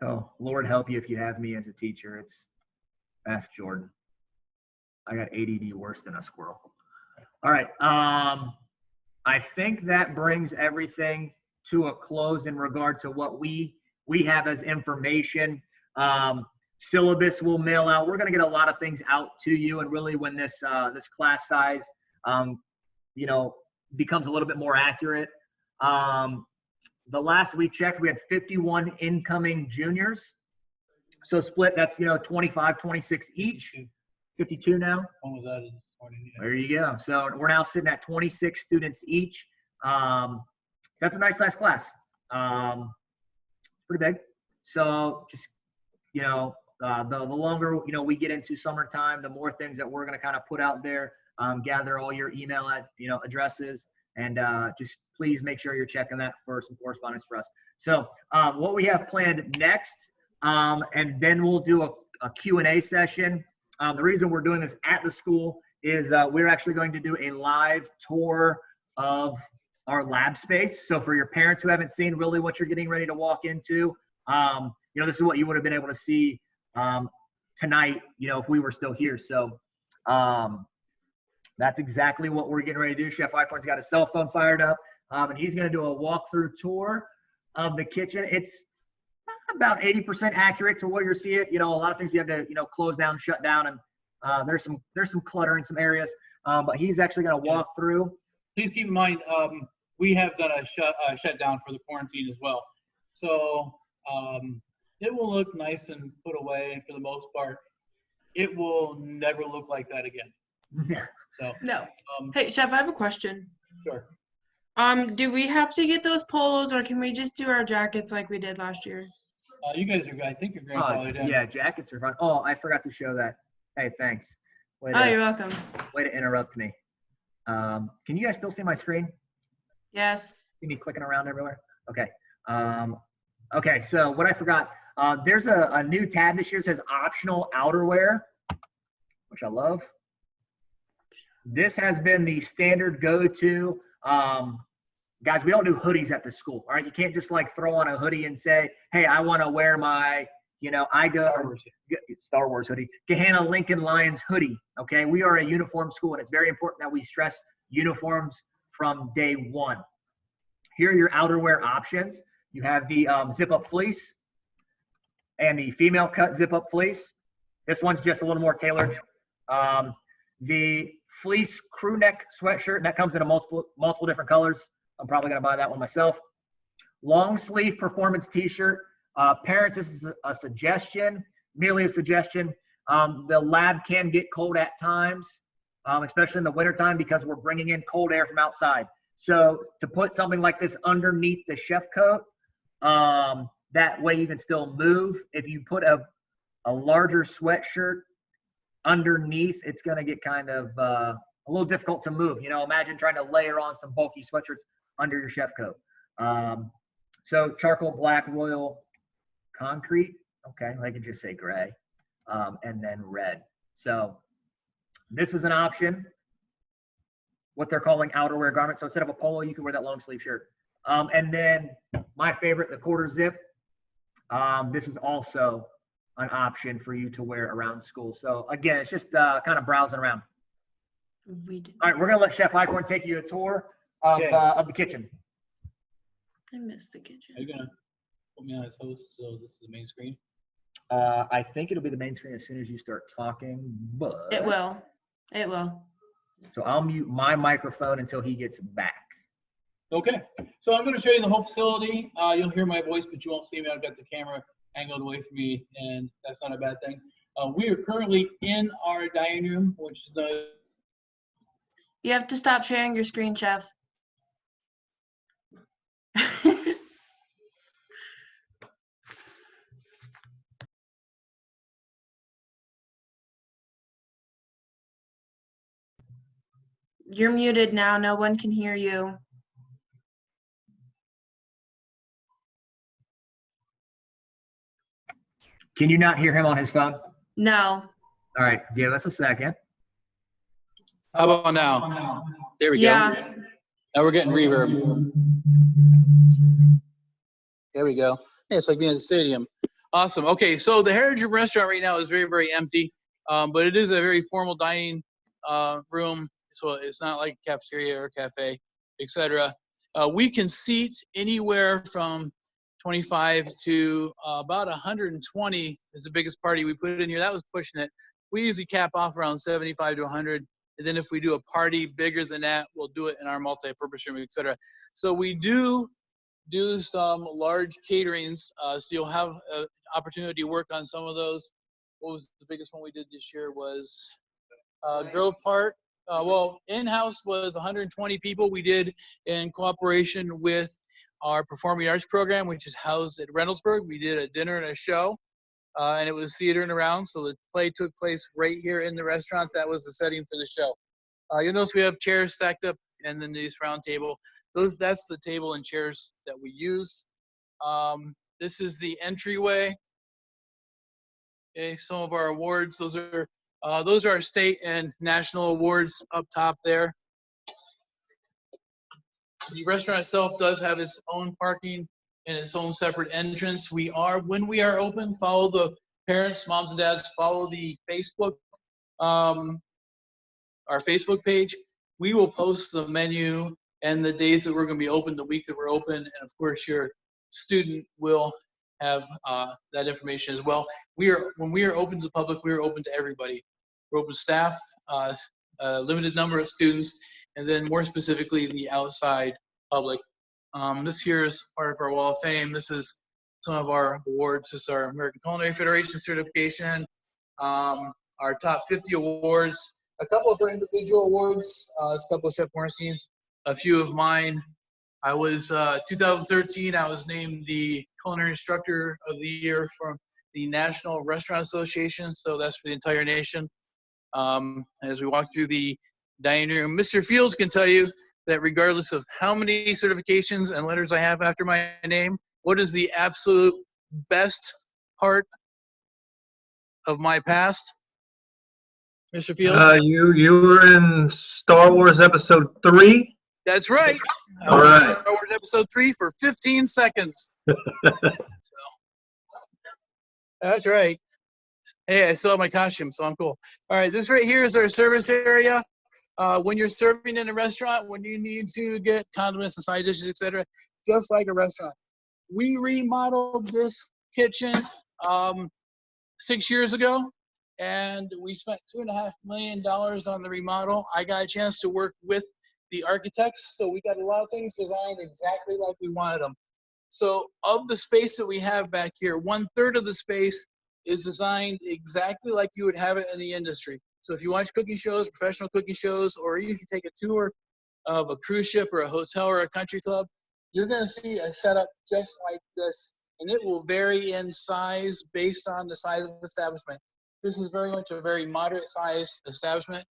Oh, Lord help you if you have me as a teacher. It's Ask Jordan. I got ADD worse than a squirrel. All right. I think that brings everything to a close in regard to what we have as information. Syllabus will mail out. We're going to get a lot of things out to you, and really when this this class size, becomes a little bit more accurate. The last we checked, we had 51 incoming juniors. So split, that's 25, 26 each. 52 now. When was that this morning? Yeah. There you go. So we're now sitting at 26 students each. So that's a nice size class. Pretty big. So just, the longer, we get into summertime, the more things that we're going to kind of put out there, gather all your email addresses, and just please make sure you're checking that for some correspondence for us. So what we have planned next, and then we'll do a Q&A session. The reason we're doing this at the school is we're actually going to do a live tour of our lab space. So for your parents who haven't seen really what you're getting ready to walk into, this is what you would have been able to see tonight, if we were still here. So that's exactly what we're getting ready to do. Chef Eichhorn's got his cell phone fired up, and he's going to do a walkthrough tour of the kitchen. It's about 80% accurate to what you're seeing. A lot of things we have to, close down, shut down, and there's some clutter in some areas. But he's actually going to walk through. Please keep in mind, we have done a shutdown for the quarantine as well. So it will look nice and put away for the most part. It will never look like that again. Yeah. So, No. Hey, Chef, I have a question. Sure. Do we have to get those polos, or can we just do our jackets like we did last year? You guys are, I think you're grandfathered in. Yeah, jackets are fun. Oh, I forgot to show that. Hey, thanks. You're welcome. Way to interrupt me. Can you guys still see my screen? Yes. See me clicking around everywhere? Okay. Okay, so what I forgot, there's a new tab this year that says optional outerwear, which I love. This has been the standard go-to. Guys, we don't do hoodies at the school, all right? You can't just throw on a hoodie and say, hey, I want to wear my, Star Wars hoodie, Gahanna Lincoln Lions hoodie, okay? We are a uniform school, and it's very important that we stress uniforms from day one. Here are your outerwear options. You have the zip-up fleece and the female cut zip-up fleece. This one's just a little more tailored. The fleece crew neck sweatshirt, that comes in a multiple different colors. I'm probably going to buy that one myself. Long sleeve performance t-shirt. Parents, this is a suggestion, merely a suggestion. The lab can get cold at times, especially in the wintertime, because we're bringing in cold air from outside. So to put something like this underneath the chef coat, that way you can still move. If you put a larger sweatshirt underneath, it's going to get kind of a little difficult to move. Imagine trying to layer on some bulky sweatshirts under your chef coat. So charcoal black royal concrete. Okay, I could just say gray, and then red. So this is an option, what they're calling outerwear garment. So instead of a polo, you can wear that long sleeve shirt. And then my favorite, the quarter zip. This is also an option for you to wear around school. So again, it's just kind of browsing around. All right, we're gonna let Chef Eichhorn take you a tour of, Okay. of the kitchen. I missed the kitchen. Are you gonna put me on as host? So this is the main screen. I think it'll be the main screen as soon as you start talking, but It will. It will. So I'll mute my microphone until he gets back. Okay, so I'm going to show you the whole facility. You'll hear my voice, but you won't see me. I've got the camera angled away from me, and that's not a bad thing. We are currently in our dining room, which is the. You have to stop sharing your screen, Chef. You're muted now. No one can hear you. Can you not hear him on his phone? No. All right, give us a second. How about now? There we Yeah. go. Now we're getting reverb. There we go. Yeah, it's like being at the stadium. Awesome. Okay, so the Heritage Room restaurant right now is very, very empty, but it is a very formal dining room. So it's not like a cafeteria or cafe, etc. We can seat anywhere from 25 to about 120 is the biggest party we put in here. That was pushing it. We usually cap off around 75 to 100. And then if we do a party bigger than that, we'll do it in our multi-purpose room, etc. So we do some large caterings. So you'll have an opportunity to work on some of those. What was the biggest one we did this year was Grove Park. Well, in-house was 120 people. We did in cooperation with our performing arts program, which is housed at Reynoldsburg. We did a dinner and a show, and it was theater and around. So the play took place right here in the restaurant. That was the setting for the show. You'll notice we have chairs stacked up, and then these round table. That's the table and chairs that we use. This is the entryway. Okay, some of our awards. Those are our state and national awards up top there. The restaurant itself does have its own parking and its own separate entrance. When we are open, follow the parents, moms and dads, follow the Facebook, our Facebook page. We will post the menu and the days that we're going to be open, the week that we're open, and of course your student will have that information as well. When we are open to the public, we are open to everybody. We're open to staff, a limited number of students, and then more specifically the outside public. This here is part of our Wall of Fame. This is some of our awards. This is our American Culinary Federation certification, our top 50 awards, a couple of our individual awards, a couple of Chef Morrison's, a few of mine. I was 2013. I was named the Culinary Instructor of the Year from the National Restaurant Association. So that's for the entire nation. As we walk through the dining room, Mr. Fields can tell you that regardless of how many certifications and letters I have after my name, what is the absolute best part of my past, Mr. Fields? You were in Star Wars Episode 3. That's right. I All was in right. Star Wars Episode 3 for 15 seconds. That's right. Hey, I still have my costume, so I'm cool. All right, this right here is our service area. When you're serving in a restaurant, when you need to get condiments and side dishes, etc., just like a restaurant. We remodeled this kitchen 6 years ago, and we spent $2.5 million on the remodel. I got a chance to work with the architects, so we got a lot of things designed exactly like we wanted them. So of the space that we have back here, 1/3 of the space is designed exactly like you would have it in the industry. So if you watch cooking shows, professional cooking shows, or if you take a tour of a cruise ship or a hotel or a country club, you're going to see a setup just like this, and it will vary in size based on the size of the establishment. This is very much a very moderate size establishment,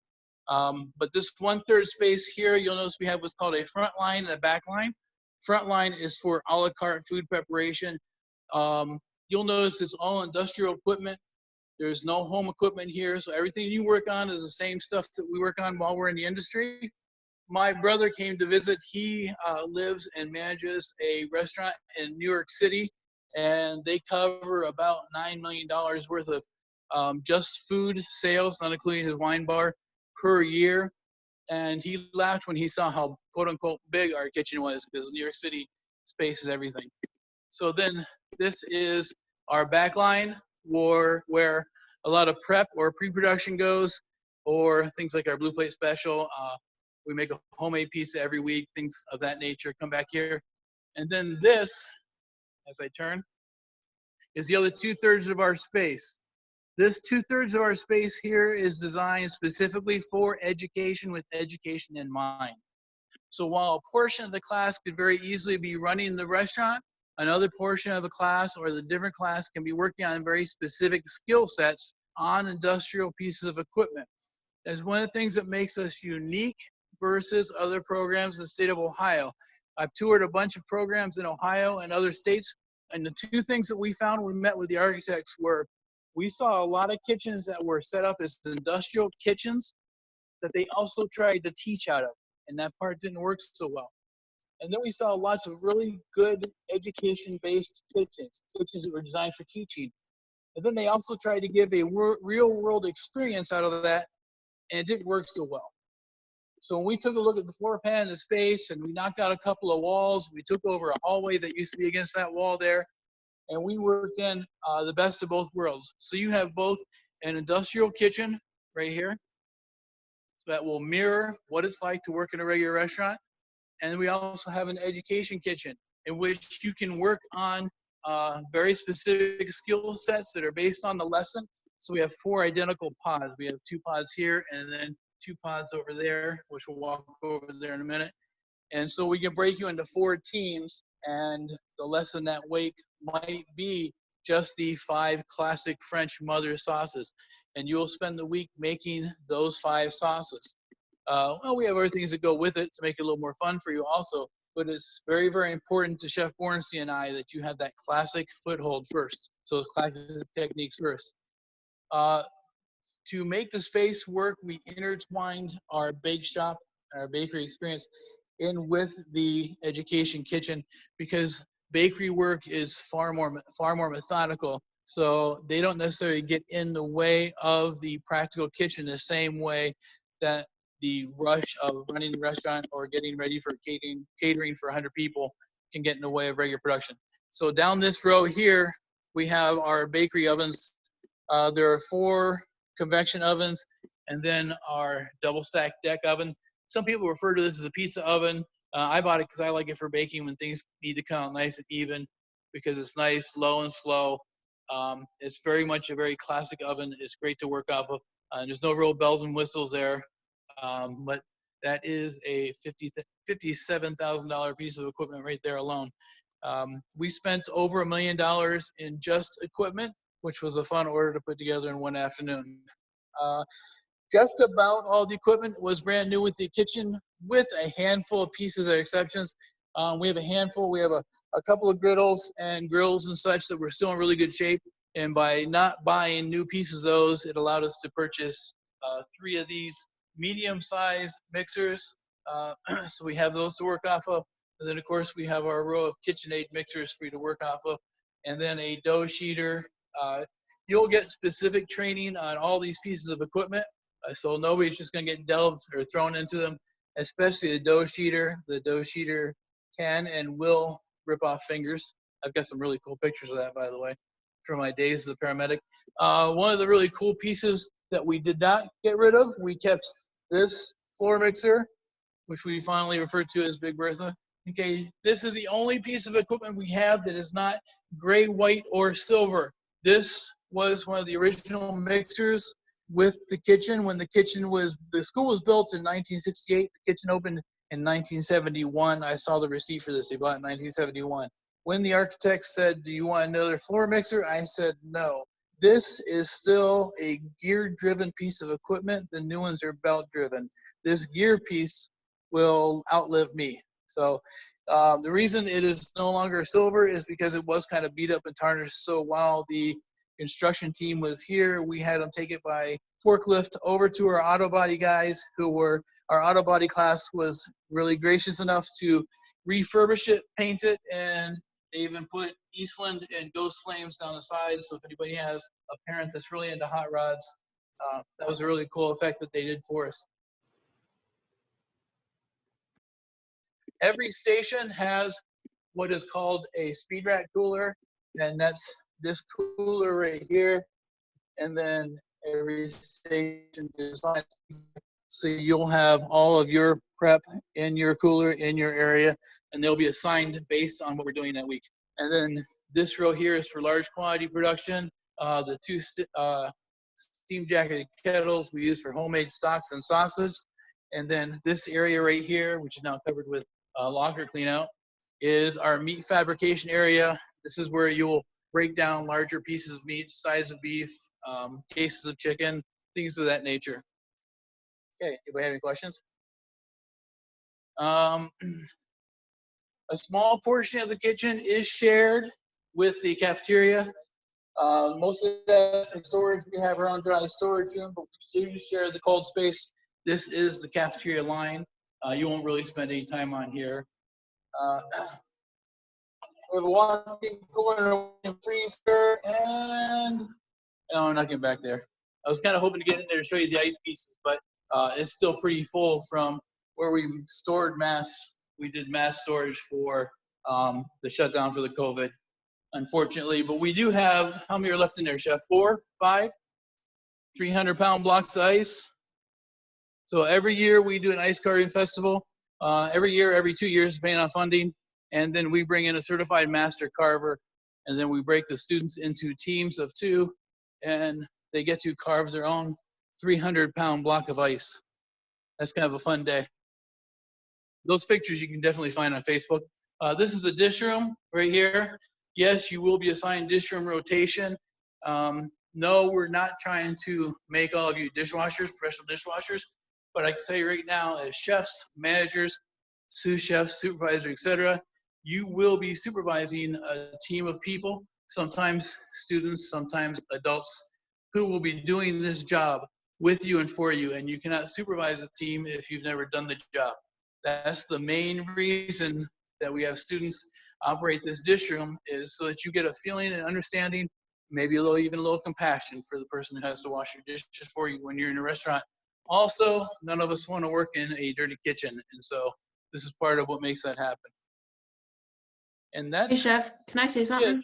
but this 1/3 space here, you'll notice we have what's called a front line and a back line. Front line is for a la carte food preparation. You'll notice it's all industrial equipment. There's no home equipment here, so everything you work on is the same stuff that we work on while we're in the industry. My brother came to visit. He lives and manages a restaurant in New York City. and they cover about $9 million worth of just food sales, not including his wine bar, per year. And he laughed when he saw how quote unquote big our kitchen was, because New York City space is everything. So then this is our back line, where a lot of prep or pre-production goes, or things like our Blue Plate Special. We make a homemade pizza every week, things of that nature come back here. And then this, as I turn, is the other 2/3 of our space. This 2/3 of our space here is designed specifically for education, with education in mind. So while a portion of the class could very easily be running the restaurant, another portion of the class or the different class can be working on very specific skill sets on industrial pieces of equipment. That's one of the things that makes us unique versus other programs in the state of Ohio. I've toured a bunch of programs in Ohio and other states, and the two things that we found when we met with the architects were, we saw a lot of kitchens that were set up as industrial kitchens that they also tried to teach out of, and that part didn't work so well. And then we saw lots of really good education-based kitchens that were designed for teaching. And then they also tried to give a real-world experience out of that, and it didn't work so well. So when we took a look at the floor plan and the space, and we knocked out a couple of walls, we took over a hallway that used to be against that wall there, and we worked in the best of both worlds. So you have both an industrial kitchen right here, so that will mirror what it's like to work in a regular restaurant. And we also have an education kitchen in which you can work on very specific skill sets that are based on the lesson. So we have 4 identical pods. We have 2 pods here and then 2 pods over there, which we'll walk over there in a minute. And so we can break you into 4 teams, and the lesson that week might be just the 5 classic French mother sauces. And you'll spend the week making those 5 sauces. Well, we have other things that go with it to make it a little more fun for you also, but it's very, very important to Chef Bornsey and I that you have that classic foothold first. So those classic techniques first. To make the space work, we intertwined our bake shop, our bakery experience in with the education kitchen, because bakery work is far more methodical. So they don't necessarily get in the way of the practical kitchen the same way that the rush of running the restaurant or getting ready for catering for 100 people can get in the way of regular production. So down this row here, we have our bakery ovens. There are 4 convection ovens, and then our double stack deck oven. Some people refer to this as a pizza oven. I bought it because I like it for baking when things need to come out nice and even, because it's nice, low and slow. It's very much a very classic oven. It's great to work off of. There's no real bells and whistles there, but that is a $57,000 piece of equipment right there alone. We spent over $1 million in just equipment, which was a fun order to put together in one afternoon. Just about all the equipment was brand new with the kitchen, with a handful of pieces of exceptions. We have a handful. We have a couple of griddles and grills and such that were still in really good shape. And by not buying new pieces of those, it allowed us to purchase 3 of these medium-sized mixers. So we have those to work off of. And then, of course, we have our row of KitchenAid mixers for you to work off of. And then a dough sheeter. You'll get specific training on all these pieces of equipment. So nobody's just going to get delved or thrown into them, especially the dough sheeter. The dough sheeter can and will rip off fingers. I've got some really cool pictures of that, by the way, from my days as a paramedic. One of the really cool pieces that we did not get rid of, we kept this floor mixer, which we finally referred to as Big Bertha. Okay, this is the only piece of equipment we have that is not gray, white, or silver. This was one of the original mixers with the kitchen. When the school was built in 1968, the kitchen opened in 1971. I saw the receipt for this. They bought it in 1971. When the architect said, "Do you want another floor mixer?" I said, "No." This is still a gear-driven piece of equipment. The new ones are belt-driven. This gear piece will outlive me. So the reason it is no longer silver is because it was kind of beat up and tarnished. So while the construction team was here, we had them take it by forklift over to our auto body guys, our auto body class was really gracious enough to refurbish it, paint it, and They even put Eastland and Ghost Flames down the side. So if anybody has a parent that's really into hot rods, that was a really cool effect that they did for us. Every station has what is called a speed rack cooler, and that's this cooler right here. And then every station is on, so you'll have all of your prep in your cooler in your area, and they'll be assigned based on what we're doing that week. And then this row here is for large quantity production. The two steam jacketed kettles we use for homemade stocks and sausage. And then this area right here, which is now covered with locker clean out, is our meat fabrication area. This is where you'll break down larger pieces of meat, size of beef, cases of chicken, things of that nature. Okay, anybody have any questions? A small portion of the kitchen is shared with the cafeteria. Most of that is storage. We have our own dry storage room, but we do share the cold space. This is the cafeteria line. You won't really spend any time on here. We have a walk-in cooler and freezer, and no, I'm not getting back there. I was kind of hoping to get in there and show you the ice pieces, but it's still pretty full from where we stored mass. We did mass storage for the shutdown for the COVID, unfortunately. But we do have, how many are left in there, Chef? 4, 5, 300-pound blocks of ice. So every year we do an ice carving festival. Every year, every 2 years, depending on funding. And then we bring in a certified master carver, and then we break the students into teams of 2, and they get to carve their own 300-pound block of ice. That's kind of a fun day. Those pictures you can definitely find on Facebook. This is a dish room right here. Yes, you will be assigned dish room rotation. No, we're not trying to make all of you dishwashers, professional dishwashers, but I can tell you right now, as chefs, managers, sous chefs, supervisors, etc., you will be supervising a team of people, sometimes students, sometimes adults, who will be doing this job with you and for you, and you cannot supervise a team if you've never done the job. That's the main reason that we have students operate this dish room, is so that you get a feeling and understanding, maybe even a little compassion for the person who has to wash your dishes for you when you're in a restaurant. Also, none of us want to work in a dirty kitchen, and so this is part of what makes that happen. And that's— Hey, Chef, can I say something?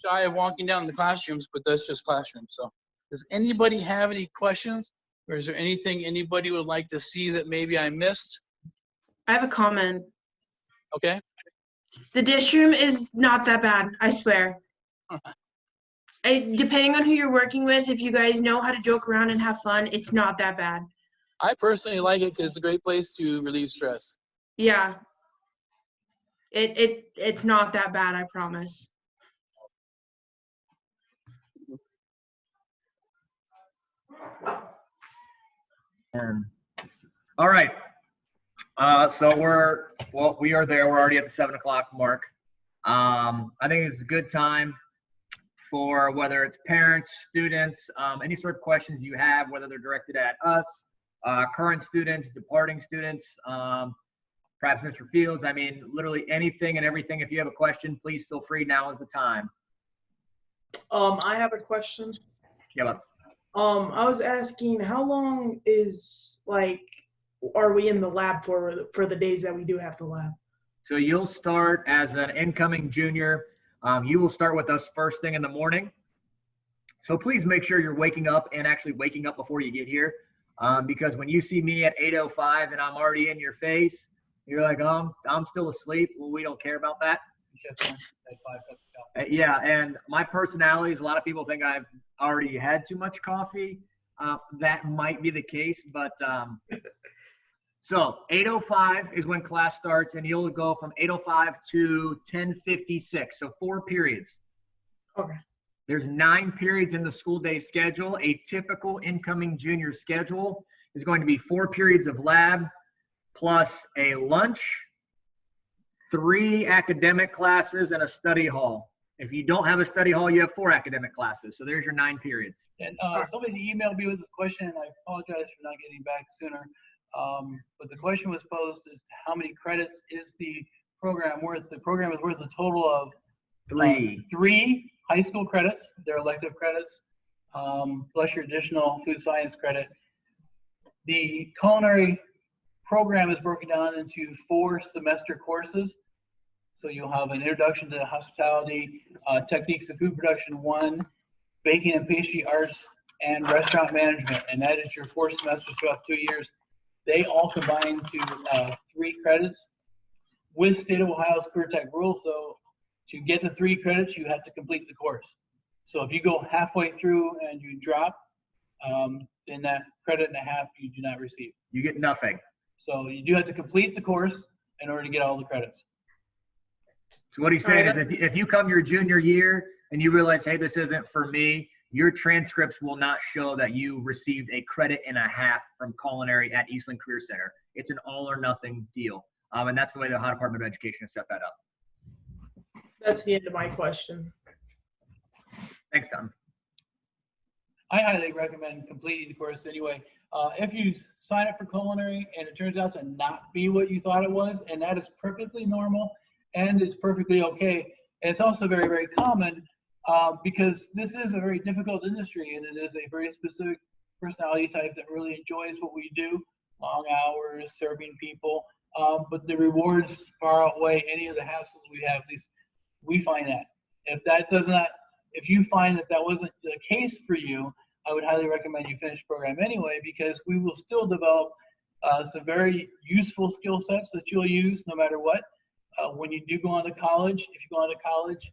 Shy of walking down the classrooms, but that's just classrooms. So does anybody have any questions, or is there anything anybody would like to see that maybe I missed? I have a comment. Okay. The dish room is not that bad, I swear. Depending on who you're working with, if you guys know how to joke around and have fun, it's not that bad. I personally like it because it's a great place to relieve stress. Yeah. It's not that bad, I promise. All right. So we are there. We're already at the 7 o'clock mark. I think it's a good time for whether it's parents, students, any sort of questions you have, whether they're directed at us, current students, departing students, perhaps Mr. Fields. I mean, literally anything and everything. If you have a question, please feel free. Now is the time. I have a question. Yeah. But, I was asking, how long are we in the lab for the days that we do have the lab? so you'll start as an incoming junior. You will start with us first thing in the morning. So please make sure you're waking up and actually waking up before you get here. Because when you see me at 8:05 and I'm already in your face, you're like, I'm still asleep. Well, we don't care about that. Yeah, and my personality is, a lot of people think I've already had too much coffee. That might be the case, but so 8:05 is when class starts, and you'll go from 8:05 to 10:56, so 4 periods. Okay. There's 9 periods in the school day schedule. A typical incoming junior schedule is going to be 4 periods of lab plus a lunch, 3 academic classes, and a study hall. If you don't have a study hall, you have 4 academic classes. So there's your 9 periods. And somebody emailed me with a question, and I apologize for not getting back sooner. But the question was posed as to how many credits is the program worth? The program is worth a total of 3 high school credits, they're elective credits, plus your additional food science credit. The culinary program is broken down into 4 semester courses. So you'll have an introduction to hospitality, techniques of food production 1, baking and pastry arts, and restaurant management. And that is your 4 semesters throughout 2 years. They all combine to 3 credits with State of Ohio's Career Tech rule. So to get the 3 credits, you have to complete the course. So if you go halfway through and you drop, then that credit and a half you do not receive. You get nothing. So you do have to complete the course in order to get all the credits. So what he's saying is if you come your junior year and you realize, hey, this isn't for me, your transcripts will not show that you received a credit and a half from culinary at Eastland Career Center. It's an all or nothing deal. And that's the way the Ohio Department of Education has set that up. That's the end of my question. Thanks, Tom. I highly recommend completing the course anyway. If you sign up for culinary and it turns out to not be what you thought it was, and that is perfectly normal and it's perfectly okay. And it's also very, very common because this is a very difficult industry and it is a very specific personality type that really enjoys what we do, long hours, serving people, but the rewards far outweigh any of the hassles we have. At least we find that. If you find that that wasn't the case for you, I would highly recommend you finish the program anyway, because we will still develop some very useful skill sets that you'll use no matter what. When you do go on to college, if you go on to college,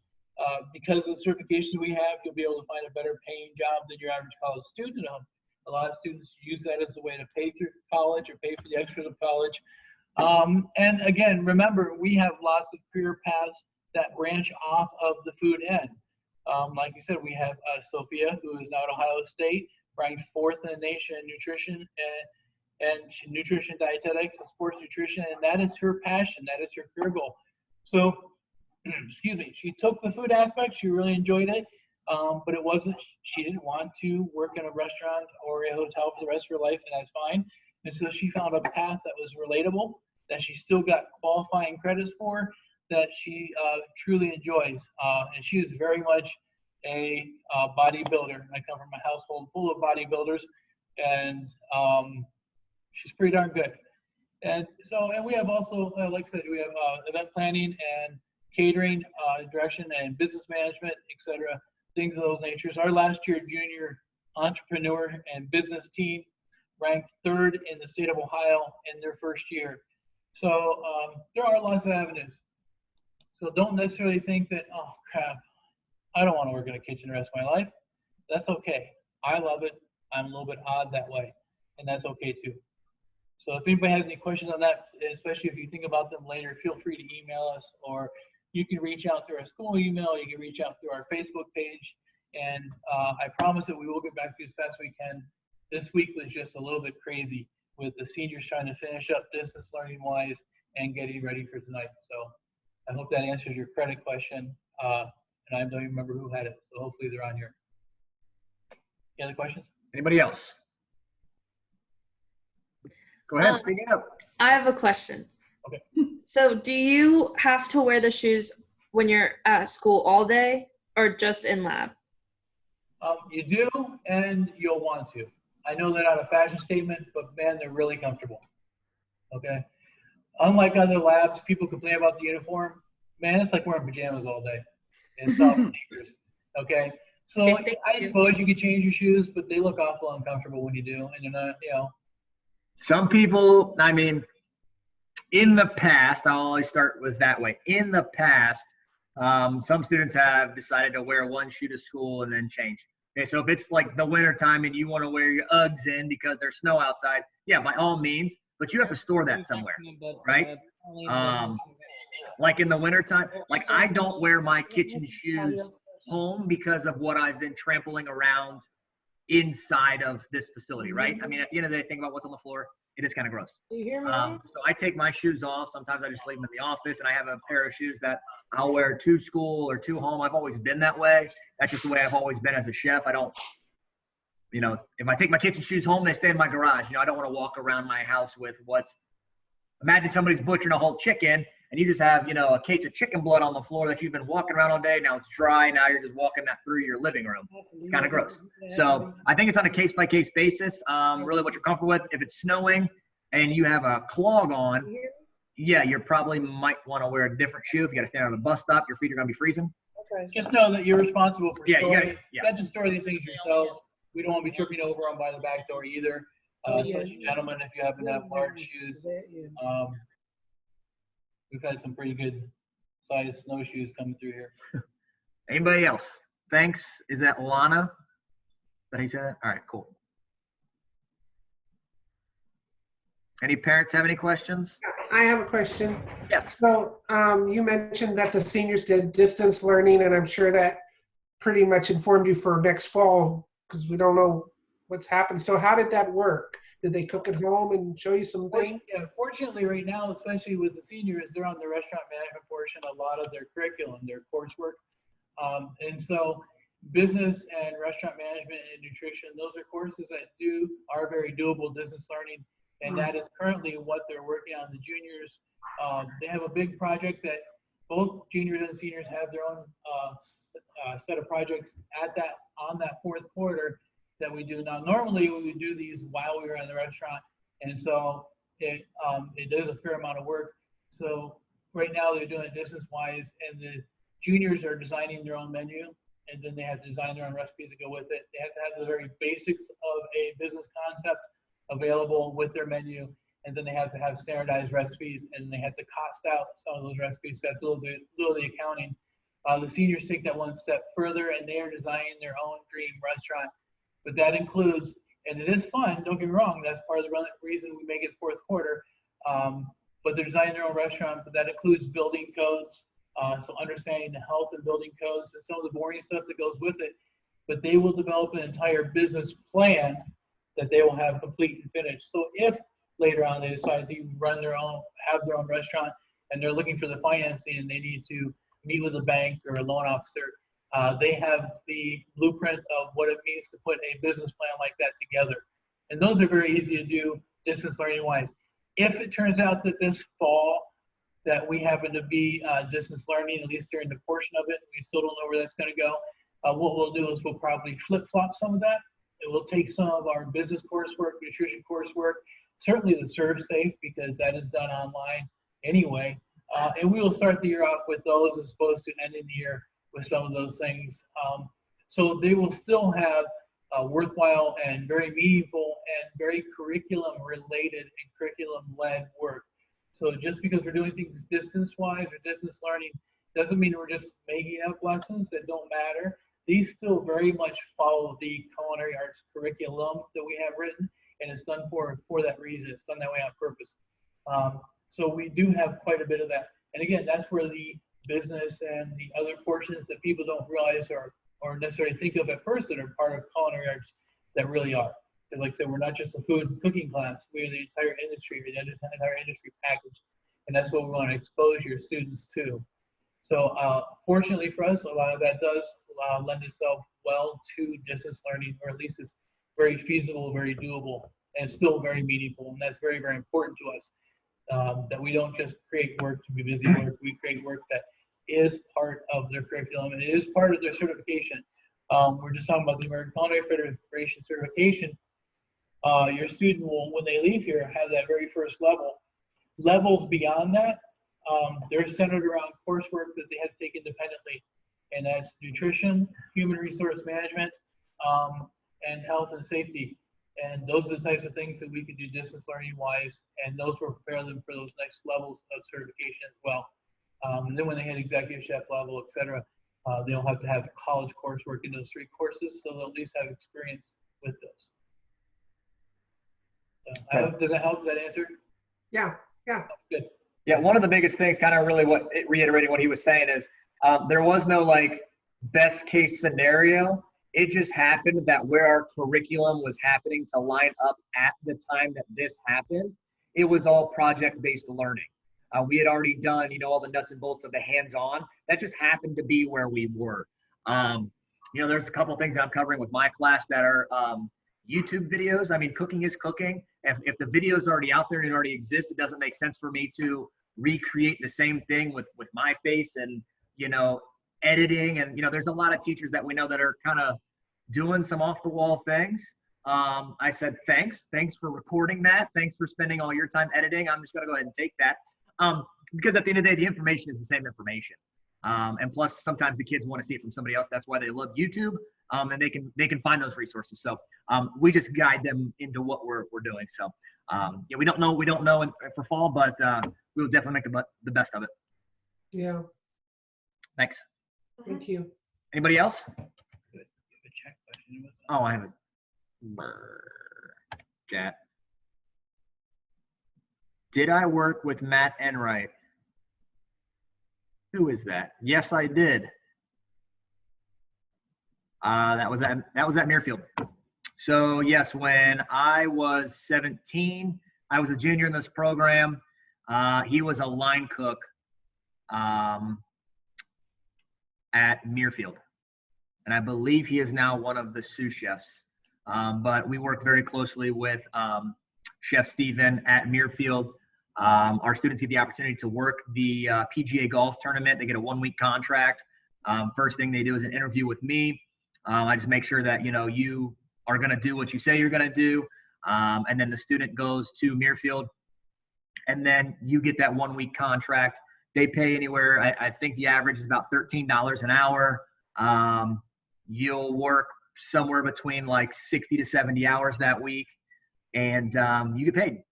because of the certifications we have, you'll be able to find a better paying job than your average college student. A lot of students use that as a way to pay through college or pay for the extras of college. And again, remember, we have lots of career paths that branch off of the food end. Like you said, we have Sophia, who is now at Ohio State, ranked 4th in the nation in nutrition and nutrition, dietetics, and sports nutrition, and that is her passion. That is her career goal. So, excuse me, she took the food aspect. She really enjoyed it, but it wasn't. She didn't want to work in a restaurant or a hotel for the rest of her life, and that's fine. And so she found a path that was relatable, that she still got qualifying credits for, that she truly enjoys. And she is very much a bodybuilder. I come from a household full of bodybuilders, and she's pretty darn good. And so, and we have also, like I said, we have event planning and catering, direction and business management, etc. Things of those natures. Our last year junior entrepreneur and business team ranked 3rd in the state of Ohio in their first year. So there are lots of avenues. So don't necessarily think that, oh crap, I don't want to work in a kitchen the rest of my life. That's okay. I love it. I'm a little bit odd that way, and that's okay too. So if anybody has any questions on that, especially if you think about them later, feel free to email us, or you can reach out through our school email, you can reach out through our Facebook page, and I promise that we will get back to you as fast as we can. This week was just a little bit crazy with the seniors trying to finish up distance learning wise and getting ready for tonight. So I hope that answers your credit question. And I don't even remember who had it, so hopefully they're on here. Any other questions? Anybody else? Go ahead, speak it up. I have a question. Okay. So do you have to wear the shoes when you're at school all day or just in lab? You do, and you'll want to. I know they're not a fashion statement, but man, they're really comfortable. Okay. Unlike other labs, people complain about the uniform. Man, it's like wearing pajamas all day and soft sneakers. Okay. So I suppose you could change your shoes, but they look awful uncomfortable when you do, and you're not, you know. Some people, I mean, in the past, I'll always start with that way. In the past, some students have decided to wear one shoe to school and then change. Okay, so if it's like the winter time and you want to wear your Uggs in because there's snow outside, yeah, by all means, but you have to store that somewhere, right? Like in the winter time, like I don't wear my kitchen shoes home because of what I've been trampling around inside of this facility, right? I mean, at the end of the day, think about what's on the floor. It is kind of gross. Do you hear me? So I take my shoes off. Sometimes I just leave them in the office, and I have a pair of shoes that I'll wear to school or to home. I've always been that way. That's just the way I've always been as a chef. I don't, you know, if I take my kitchen shoes home, they stay in my garage. You know, I don't want to walk around my house with imagine somebody's butchering a whole chicken. and you just have, you know, a case of chicken blood on the floor that you've been walking around all day. Now it's dry. Now you're just walking that through your living room. It's kind of gross. So I think it's on a case-by-case basis, really what you're comfortable with. If it's snowing and you have a clog on, yeah, you probably might want to wear a different shoe. If you got to stand on a bus stop, your feet are going to be freezing. Just know that you're responsible for Yeah, you storing. gotta- You got to store these things yourselves. We don't want to be tripping over them by the back door either. Especially gentlemen, if you happen to have large shoes. We've had some pretty good sized snowshoes coming through here. Anybody else? Thanks. Is that Lana? Is that how you say that? All right, cool. Any parents have any questions? I have a question. Yes. So you mentioned that the seniors did distance learning, and I'm sure that pretty much informed you for next fall because we don't know what's happened. So how did that work? Did they cook at home and show you some things? Yeah, fortunately right now, especially with the seniors, they're on the restaurant management portion, a lot of their curriculum, their coursework. And so business and restaurant management and nutrition, those are courses that are very doable distance learning. And that is currently what they're working on. The juniors, they have a big project that both juniors and seniors have their own set of projects on that fourth quarter that we do. Now, normally we would do these while we were in the restaurant. And so it does a fair amount of work. So right now they're doing it distance wise, and the juniors are designing their own menu, and then they have to design their own recipes to go with it. They have to have the very basics of a business concept available with their menu, and then they have to have standardized recipes, and they have to cost out some of those recipes. So that's a little of the accounting. The seniors take that one step further, and they are designing their own dream restaurant. But that includes, and it is fun, don't get me wrong, that's part of the reason we make it fourth quarter. But they're designing their own restaurant, but that includes building codes, so understanding the health and building codes and some of the boring stuff that goes with it. But they will develop an entire business plan that they will have complete and finished. So if later on they decide to have their own restaurant, and they're looking for the financing and they need to meet with a bank or a loan officer, they have the blueprint of what it means to put a business plan like that together. And those are very easy to do distance learning wise. If it turns out that this fall that we happen to be distance learning, at least during the portion of it, we still don't know where that's going to go. What we'll do is we'll probably flip-flop some of that. It will take some of our business coursework, nutrition coursework, certainly the Serve Safe, because that is done online anyway. And we will start the year off with those as opposed to ending the year with some of those things. So they will still have worthwhile and very meaningful and very curriculum related and curriculum led work. So just because we're doing things distance wise or distance learning doesn't mean we're just making up lessons that don't matter. These still very much follow the culinary arts curriculum that we have written, and it's done for that reason. It's done that way on purpose. So we do have quite a bit of that. And again, that's where the business and the other portions that people don't realize or necessarily think of at first that are part of culinary arts that really are. Because like I said, we're not just a food and cooking class, we are the entire industry, the entire industry package. And that's what we want to expose your students to. So fortunately for us, a lot of that does lend itself well to distance learning, or at least it's very feasible, very doable, and still very meaningful. And that's very, very important to us, that we don't just create work to be busy work. We create work that is part of their curriculum, and it is part of their certification. We're just talking about the American Culinary Federation certification. Your student will, when they leave here, have that very first level. Levels beyond that, they're centered around coursework that they have to take independently, and that's nutrition, human resource management, and health and safety. And those are the types of things that we can do distance learning wise, and those will prepare them for those next levels of certification as well. And then when they hit executive chef level, et cetera, they don't have to have college coursework in those 3 courses, so they'll at least have experience with those. Does that help? Does that answer? Yeah. Good. Yeah, one of the biggest things, kind of really reiterating what he was saying, is there was no like best case scenario. It just happened that where our curriculum was happening to line up at the time that this happened, it was all project-based learning. We had already done, all the nuts and bolts of the hands-on. That just happened to be where we were. There's a couple of things I'm covering with my class that are YouTube videos. I mean, cooking is cooking. If the video is already out there and it already exists, it doesn't make sense for me to recreate the same thing with my face and, editing. And, there's a lot of teachers that we know that are kind of doing some off the wall things. I said, thanks for recording that. Thanks for spending all your time editing. I'm just going to go ahead and take that. Because at the end of the day, the information is the same information. And plus sometimes the kids want to see it from somebody else. That's why they love YouTube. And they can find those resources. So we just guide them into what we're doing. So we don't know for fall, but we will definitely make the best of it. Yeah. Thanks. Thank you. Anybody else? Check question. Oh, I have it. Chat. Did I work with Matt Enright? Who is that? Yes, I did. That was at Fairfield. So yes, when I was 17, I was a junior in this program. He was a line cook at Fairfield. And I believe he is now one of the sous chefs. But we worked very closely with Chef Steven at Fairfield. Our students get the opportunity to work the PGA golf tournament. They get a 1-week contract. First thing they do is an interview with me. I just make sure that, you are going to do what you say you're going to do. And then the student goes to Fairfield. And then you get that 1-week contract. They pay anywhere, I think the average is about $13 an hour. You'll work somewhere between like 60 to 70 hours that week, and you get paid.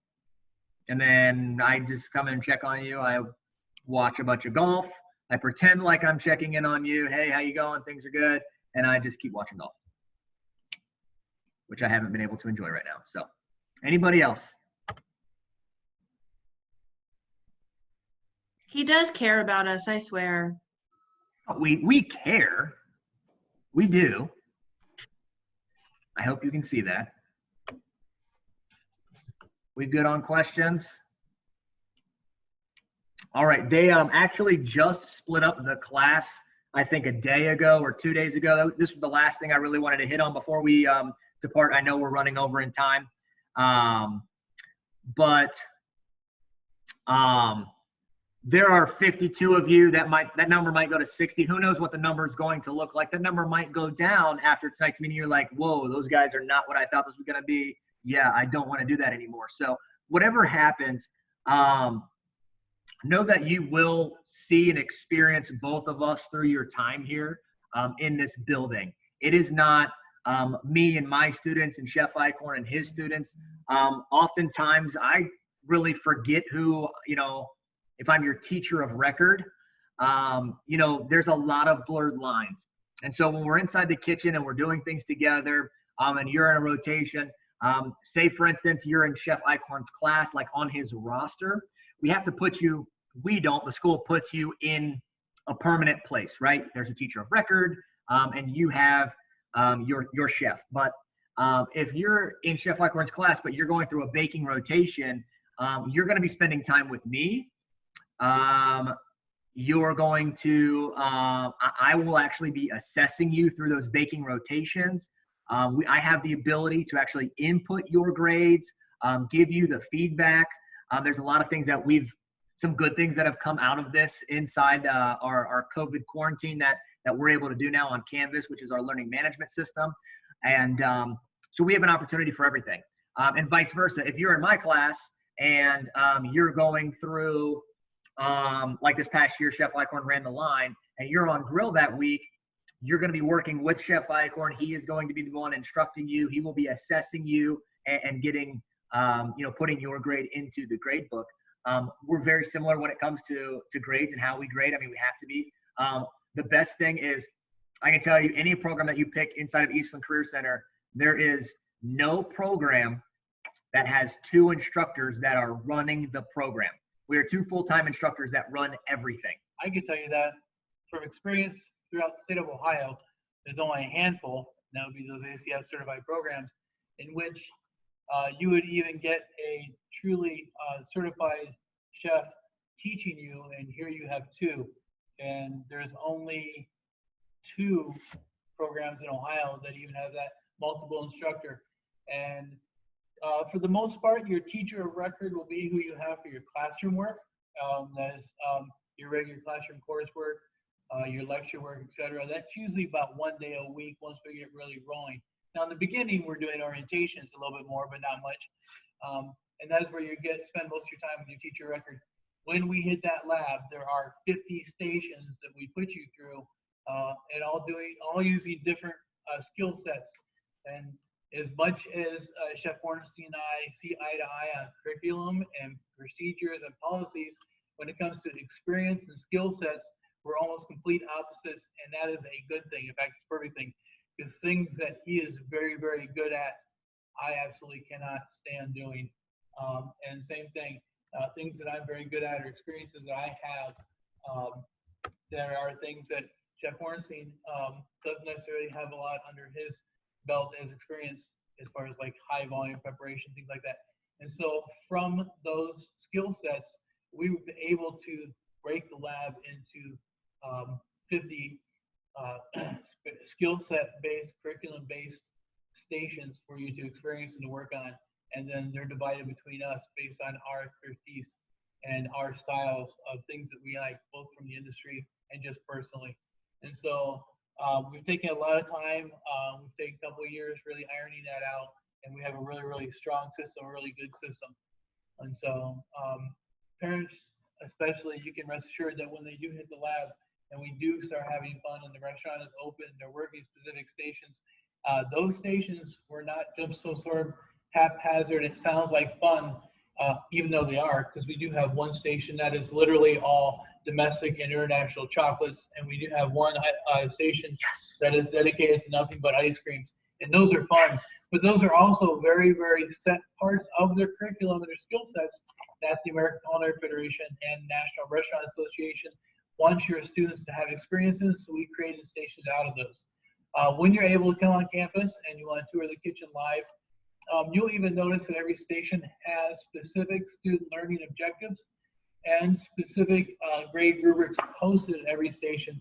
And then I just come in and check on you. I watch a bunch of golf. I pretend like I'm checking in on you. Hey, how you going? Things are good. And I just keep watching golf, which I haven't been able to enjoy right now. So anybody else? He does care about us, I swear. We care. We do. I hope you can see that. We good on questions? All right, they actually just split up the class, I think a day ago or 2 days ago. This was the last thing I really wanted to hit on before we depart. I know we're running over in time. There are 52 of you. That number might go to 60. Who knows what the number is going to look like? That number might go down after tonight's meeting. You're like, whoa, those guys are not what I thought this was going to be. Yeah, I don't want to do that anymore. So whatever happens, know that you will see and experience both of us through your time here in this building. It is not me and my students and Chef Eichhorn and his students. Oftentimes I really forget who, if I'm your teacher of record, there's a lot of blurred lines. And so when we're inside the kitchen and we're doing things together and you're in a rotation, say for instance, you're in Chef Eichhorn's class, like on his roster, we have to put you, the school puts you in a permanent place, right? There's a teacher of record and you have your chef. But if you're in Chef Eichhorn's class, but you're going through a baking rotation, you're going to be spending time with me. You're going to, I will actually be assessing you through those baking rotations. I have the ability to actually input your grades, give you the feedback. There's a lot of things that some good things that have come out of this inside our COVID quarantine that we're able to do now on Canvas, which is our learning management system. And so we have an opportunity for everything. And vice versa. If you're in my class and you're going through, like this past year, Chef Eichhorn ran the line, and you're on grill that week, you're going to be working with Chef Eichhorn. He is going to be the one instructing you. He will be assessing you and getting, putting your grade into the grade book. We're very similar when it comes to grades and how we grade. I mean, we have to be. The best thing is, I can tell you, any program that you pick inside of Eastland Career Center, there is no program that has 2 instructors that are running the program. We are 2 full-time instructors that run everything. I can tell you that from experience throughout the state of Ohio, there's only a handful, that would be those ACF certified programs, in which you would even get a truly certified chef teaching you, and here you have 2. And there's only 2 programs in Ohio that even have that multiple instructor. And for the most part, your teacher of record will be who you have for your classroom work. That is your regular classroom coursework, your lecture work, etc. That's usually about 1 day a week once we get really rolling. Now, in the beginning, we're doing orientations a little bit more, but not much. And that's where you spend most of your time with your teacher record. When we hit that lab, there are 50 stations that we put you through, and all using different skill sets. And as much as Chef Bornstein and I see eye to eye on curriculum and procedures and policies, when it comes to experience and skill sets, we're almost complete opposites, and that is a good thing. In fact, it's a perfect thing, because things that he is very, very good at, I absolutely cannot stand doing. And same thing, things that I'm very good at or experiences that I have, there are things that Chef Bornstein doesn't necessarily have a lot under his belt as experience as far as like high volume preparation, things like that. And so from those skill sets, we were able to break the lab into 50 skill set based, curriculum based stations for you to experience and to work on. And then they're divided between us based on our expertise and our styles of things that we like, both from the industry and just personally. And so we've taken a lot of time. We've taken a couple of years really ironing that out, and we have a really, really strong system, a really good system. And so parents, especially, you can rest assured that when they do hit the lab and we do start having fun and the restaurant is open, they're working specific stations. Those stations were not just so sort of haphazard. It sounds like fun, even though they are, because we do have one station that is literally all domestic and international chocolates, and we do have one station that is dedicated to nothing but ice creams, and those are fun. But those are also very, very set parts of their curriculum and their skill sets that the American Culinary Federation and National Restaurant Association wants your students to have experiences, so we created stations out of those. When you're able to come on campus and you want to tour the kitchen live, you'll even notice that every station has specific student learning objectives and specific grade rubrics posted at every station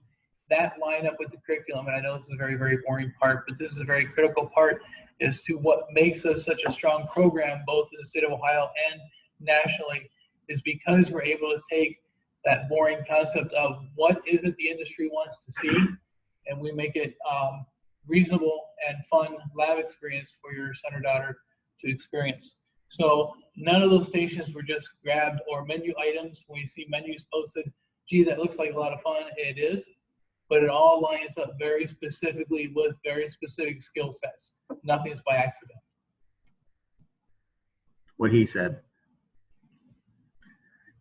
that line up with the curriculum. And I know this is a very, very boring part, but this is a very critical part as to what makes us such a strong program, both in the state of Ohio and nationally, is because we're able to take that boring concept of what is it the industry wants to see, and we make it reasonable and fun lab experience for your son or daughter to experience. So none of those stations were just grabbed or menu items. When you see menus posted, gee, that looks like a lot of fun. It is, but it all lines up very specifically with very specific skill sets. Nothing's by accident. What he said.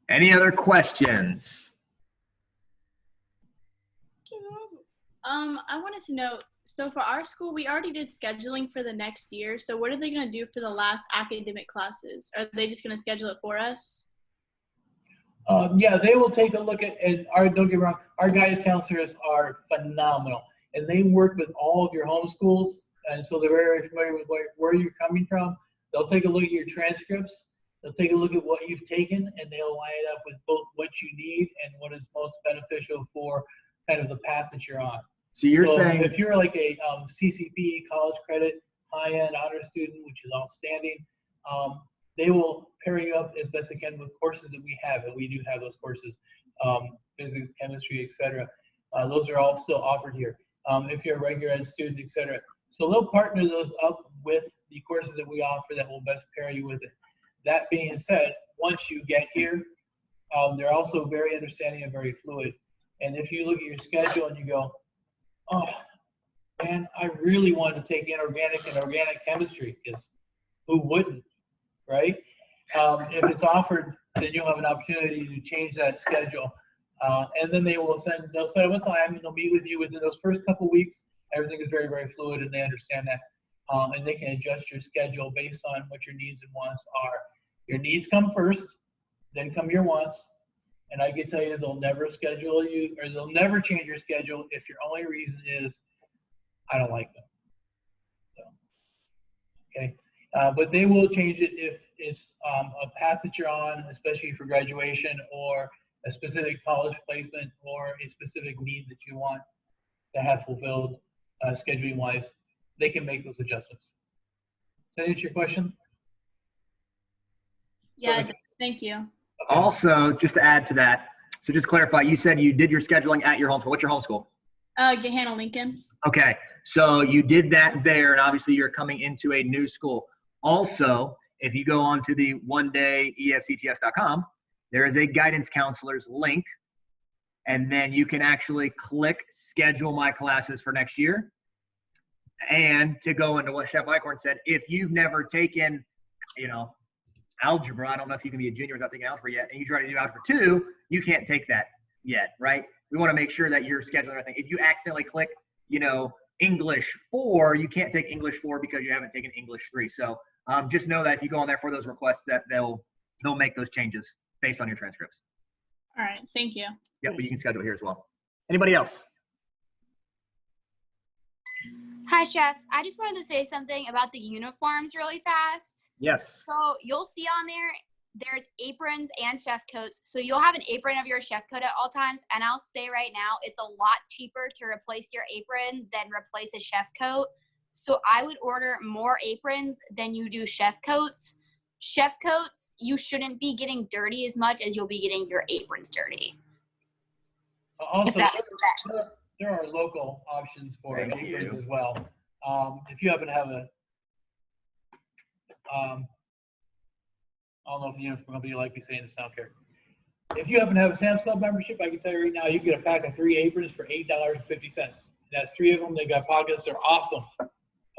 Any other questions? I wanted to know, so for our school, we already did scheduling for the next year. So what are they going to do for the last academic classes? Are they just going to schedule it for us? Yeah, they will take a look at, and don't get me wrong, our guidance counselors are phenomenal, and they work with all of your home schools, and so they're very, very familiar with where you're coming from. They'll take a look at your transcripts. They'll take a look at what you've taken, and they'll line it up with both what you need and what is most beneficial for kind of the path that you're on. So you're saying if you're like a CCP, college credit, high-end honor student, which is outstanding, they will pair you up as best they can with courses that we have, and we do have those courses, physics, chemistry, etc. Those are all still offered here. If you're a regular ed student, etc. So they'll partner those up with the courses that we offer that will best pair you with it. That being said, once you get here, they're also very understanding and very fluid. And if you look at your schedule and you go, oh, man, I really wanted to take inorganic and organic chemistry, because who wouldn't, right? If it's offered, then you'll have an opportunity to change that schedule. And then they'll set up a time, and they'll meet with you within those first couple weeks. Everything is very, very fluid, and they understand that. And they can adjust your schedule based on what your needs and wants are. Your needs come first, then come your wants. And I can tell you, they'll never schedule you, or they'll never change your schedule if your only reason is, I don't like them. So, okay. But they will change it if it's a path that you're on, especially for graduation, or a specific college placement, or a specific need that you want to have fulfilled scheduling wise. They can make those adjustments. Does that answer your question? Yeah, thank you. Also, just to add to that, so just clarify, you said you did your scheduling at your home school. What's your homeschool? Gahanna Lincoln. Okay, so you did that there, and obviously you're coming into a new school. Also, if you go on to the onedayefcts.com, there is a guidance counselor's link, and then you can actually click schedule my classes for next year. And to go into what Chef Eichhorn said, if you've never taken, algebra, I don't know if you can be a junior without taking algebra yet, and you try to do algebra 2, you can't take that yet, right? We want to make sure that you're scheduling everything. If you accidentally click, English 4, you can't take English 4 because you haven't taken English 3. So just know that if you go on there for those requests, that they'll make those changes based on your transcripts. All right, thank you. Yep, but you can schedule here as well. Anybody else? Hi, Chef. I just wanted to say something about the uniforms really fast. Yes. So you'll see on there's aprons and chef coats. So you'll have an apron of your chef coat at all times. And I'll say right now, it's a lot cheaper to replace your apron than replace a chef coat. So I would order more aprons than you do chef coats. Chef coats, you shouldn't be getting dirty as much as you'll be getting your aprons dirty. Also, if that makes sense. There are local options for aprons as well. If you happen to have a, I don't know if the uniform company like me saying this, I don't care. If you happen to have a Sam's Club membership, I can tell you right now, you get a pack of 3 aprons for $8.50. That's 3 of them. They got pockets. They're awesome.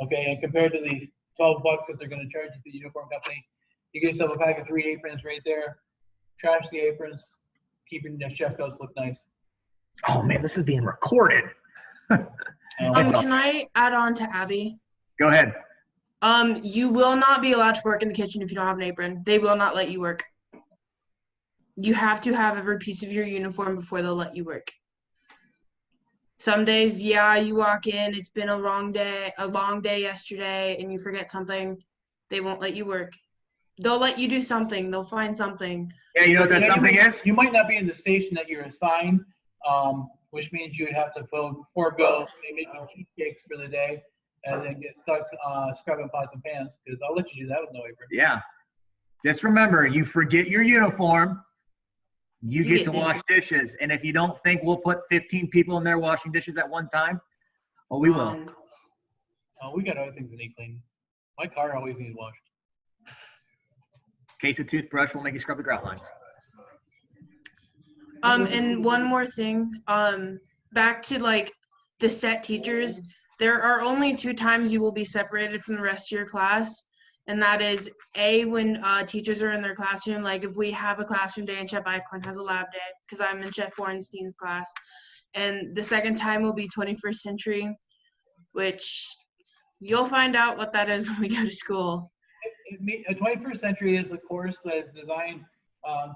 Okay, and compared to the $12 that they're going to charge you for the uniform company, you get yourself a pack of 3 aprons right there. Trash the aprons, keeping the chef coats look nice. Oh man, this is being recorded. Can I add on to Abby? Go ahead. You will not be allowed to work in the kitchen if you don't have an apron. They will not let you work. You have to have every piece of your uniform before they'll let you work. Some days, you walk in, it's been a long day yesterday, and you forget something, they won't let you work. They'll let you do something. They'll find something. Yeah, you know what that something is? You might not be in the station that you're assigned, which means you would have to forego maybe making cheesecakes for the day and then get stuck scrubbing pots and pans, because I'll let you do that with no apron. Yeah. Just remember, you forget your uniform, you get to wash dishes. And if you don't think we'll put 15 people in there washing dishes at one time, well, we will. Oh, we got other things that need cleaning. My car always needs washed. Case of toothbrush will make you scrub the grout lines. And one more thing, back to like the set teachers, there are only 2 times you will be separated from the rest of your class. And that is when teachers are in their classroom, like if we have a classroom day and Chef Eichhorn has a lab day, because I'm in Chef Bornstein's class. And the second time will be 21st century, which you'll find out what that is when we go to school. A 21st century is a course that is designed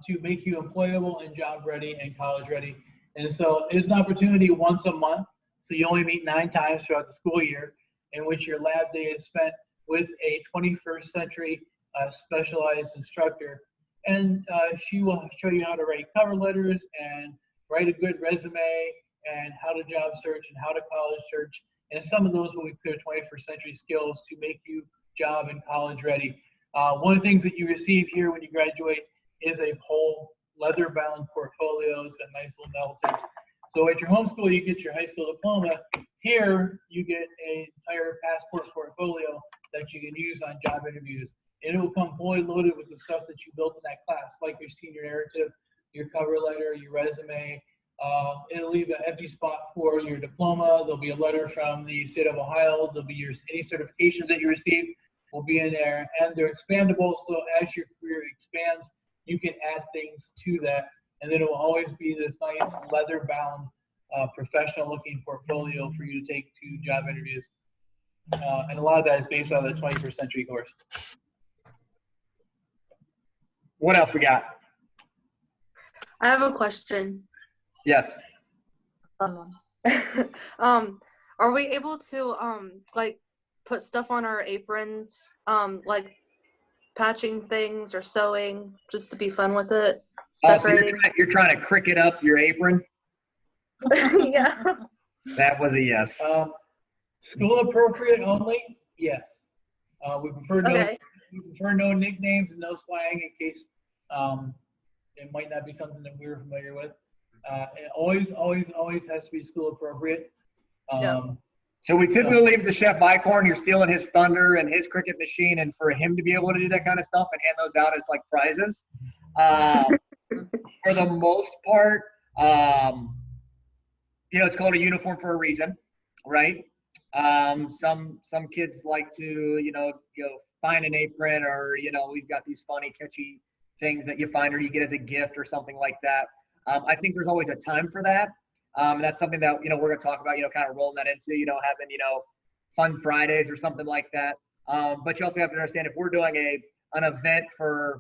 to make you employable and job ready and college ready. And so it's an opportunity once a month. So you only meet 9 times throughout the school year, in which your lab day is spent with a 21st century specialized instructor. And she will show you how to write cover letters and write a good resume and how to job search and how to college search. And some of those will be clear 21st century skills to make you job and college ready. One of the things that you receive here when you graduate is a whole leather-bound portfolios and nice little melters. So at your home school, you get your high school diploma. Here, you get an entire passport portfolio that you can use on job interviews. And it will come fully loaded with the stuff that you built in that class, like your senior narrative, your cover letter, your resume. It'll leave an empty spot for your diploma. There'll be a letter from the state of Ohio. There'll be any certifications that you receive will be in there, and they're expandable. So as your career expands, you can add things to that, and then it will always be this nice leather-bound, professional-looking portfolio for you to take to job interviews. And a lot of that is based on the 21st century course. What else we got? I have a question. Yes. Are we able to like put stuff on our aprons, like patching things or sewing, just to be fun with it? So you're trying to cricket up your apron? Yeah. That was a yes. School appropriate only? Yes. We prefer no nicknames and no slang in case it might not be something that we're familiar with. It always has to be school appropriate. So we typically leave the Chef Icorn, you're stealing his thunder and his cricket machine, and for him to be able to do that kind of stuff and hand those out as like prizes. For the most part, it's called a uniform for a reason, right? Some kids like to, find an apron, or, we've got these funny, catchy things that you find or you get as a gift or something like that. I think there's always a time for that. And that's something that, we're going to talk about, kind of rolling that into, having, fun Fridays or something like that. But you also have to understand, if we're doing an event for,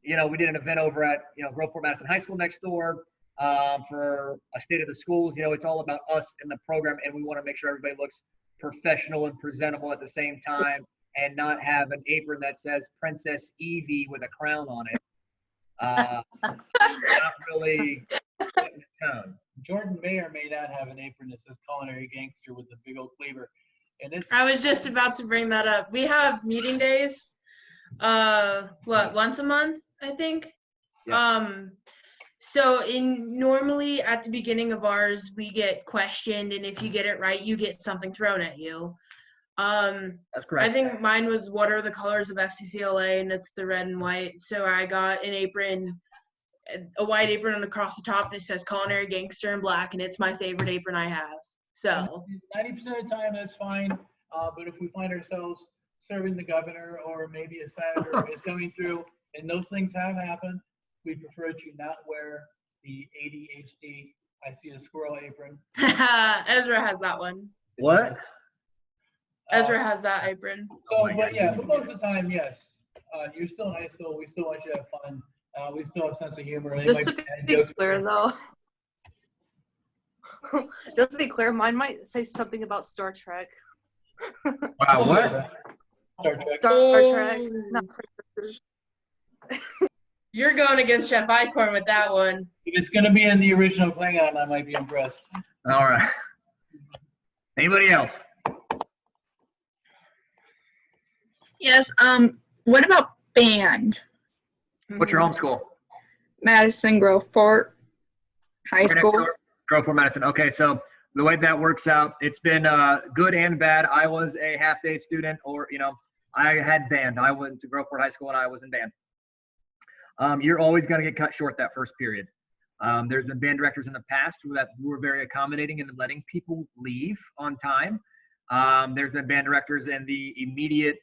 we did an event over at, Groveport Madison High School next door for a state of the schools, it's all about us in the program, and we want to make sure everybody looks professional and presentable at the same time, and not have an apron that says Princess Evie with a crown on it. Not really setting the tone. Jordan may or may not have an apron that says Culinary Gangster with the big old cleaver. And it's, I was just about to bring that up. We have meeting days, once a month, I think. Yeah. So normally at the beginning of ours, we get questioned, and if you get it right, you get something thrown at you. That's correct. I think mine was, what are the colors of FCCLA, and it's the red and white. So I got an apron, a white apron across the top, and it says Culinary Gangster in black, and it's my favorite apron I have. So 90% of the time, that's fine. But if we find ourselves serving the governor, or maybe a senator is coming through, and those things have happened, we prefer that you not wear the ADHD I see a squirrel apron. Ezra has that one. What? Ezra has that apron. So, but most of the time, yes. You're still in high school. We still want you to have fun. We still have a sense of humor. Just to be clear, though. Just to be clear, mine might say something about Star Trek. Wow, what? Star Trek. Star Trek. Not princesses. You're going against Chef Icorn with that one. If it's going to be in the original Klingon, I might be impressed. All right. Anybody else? Yes. What about band? What's your home school? Madison Groveport High School. Groveport Madison. Okay, so the way that works out, it's been good and bad. I was a half-day student, or I had band. I went to Groveport High School and I was in band. You're always going to get cut short that first period. There's been band directors in the past who were very accommodating in letting people leave on time. There's been band directors in the immediate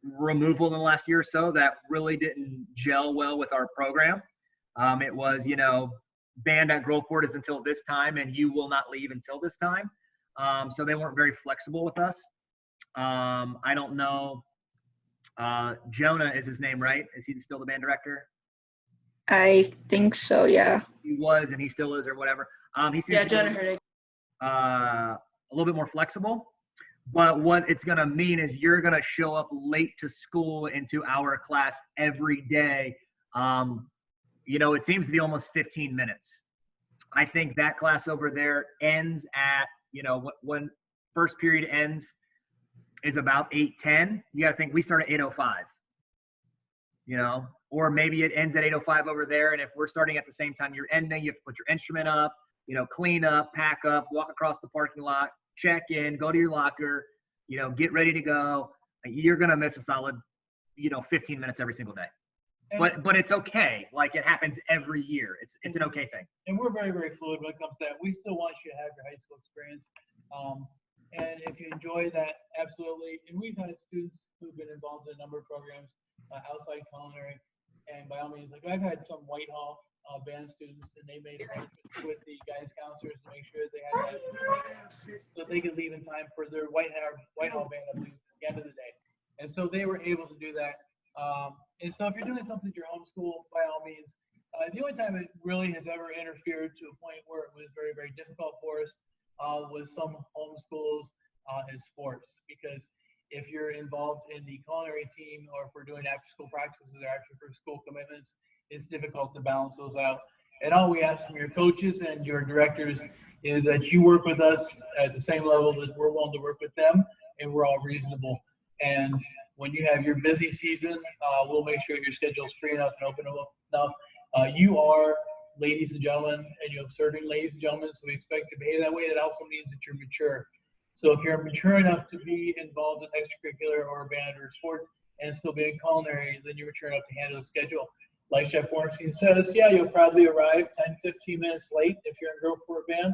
removal in the last year or so that really didn't gel well with our program. It was, band at Groveport is until this time, and you will not leave until this time. So they weren't very flexible with us. I don't know. Jonah is his name, right? Is he still the band director? I think so, yeah. He was, and he still is, or whatever. He seems Jonah heard it. A little bit more flexible. But what it's going to mean is you're going to show up late to school into our class every day. It seems to be almost 15 minutes. I think that class over there ends at, when first period ends is about 8:10. You got to think we start at 8:05, or maybe it ends at 8:05 over there. And if we're starting at the same time you're ending, you have to put your instrument up, clean up, pack up, walk across the parking lot, check in, go to your locker, get ready to go. You're going to miss a solid, 15 minutes every single day. But it's okay. Like, it happens every year. It's an okay thing. And we're very, very fluid when it comes to that. We still want you to have your high school experience. And if you enjoy that, absolutely. And we've had students who've been involved in a number of programs outside culinary. And by all means, like, I've had some Whitehall band students, and they made arrangements with the guidance counselors to make sure they had that so they could leave in time for their Whitehall band at the end of the day. And so they were able to do that. And so if you're doing something at your home school, by all means, the only time it really has ever interfered to a point where it was very, very difficult for us was some home schools in sports. Because if you're involved in the culinary team, or if we're doing after school practices or after school commitments, it's difficult to balance those out. And all we ask from your coaches and your directors is that you work with us at the same level that we're willing to work with them, and we're all reasonable. And when you have your busy season, we'll make sure your schedule is free enough and open enough You are ladies and gentlemen, and you have serving ladies and gentlemen, so we expect you to behave that way. That also means that you're mature. So if you're mature enough to be involved in extracurricular or band or sport and still be in culinary, then you're mature enough to handle the schedule. Like Chef Bornstein says, yeah, you'll probably arrive 10, 15 minutes late if you're in girl sport band,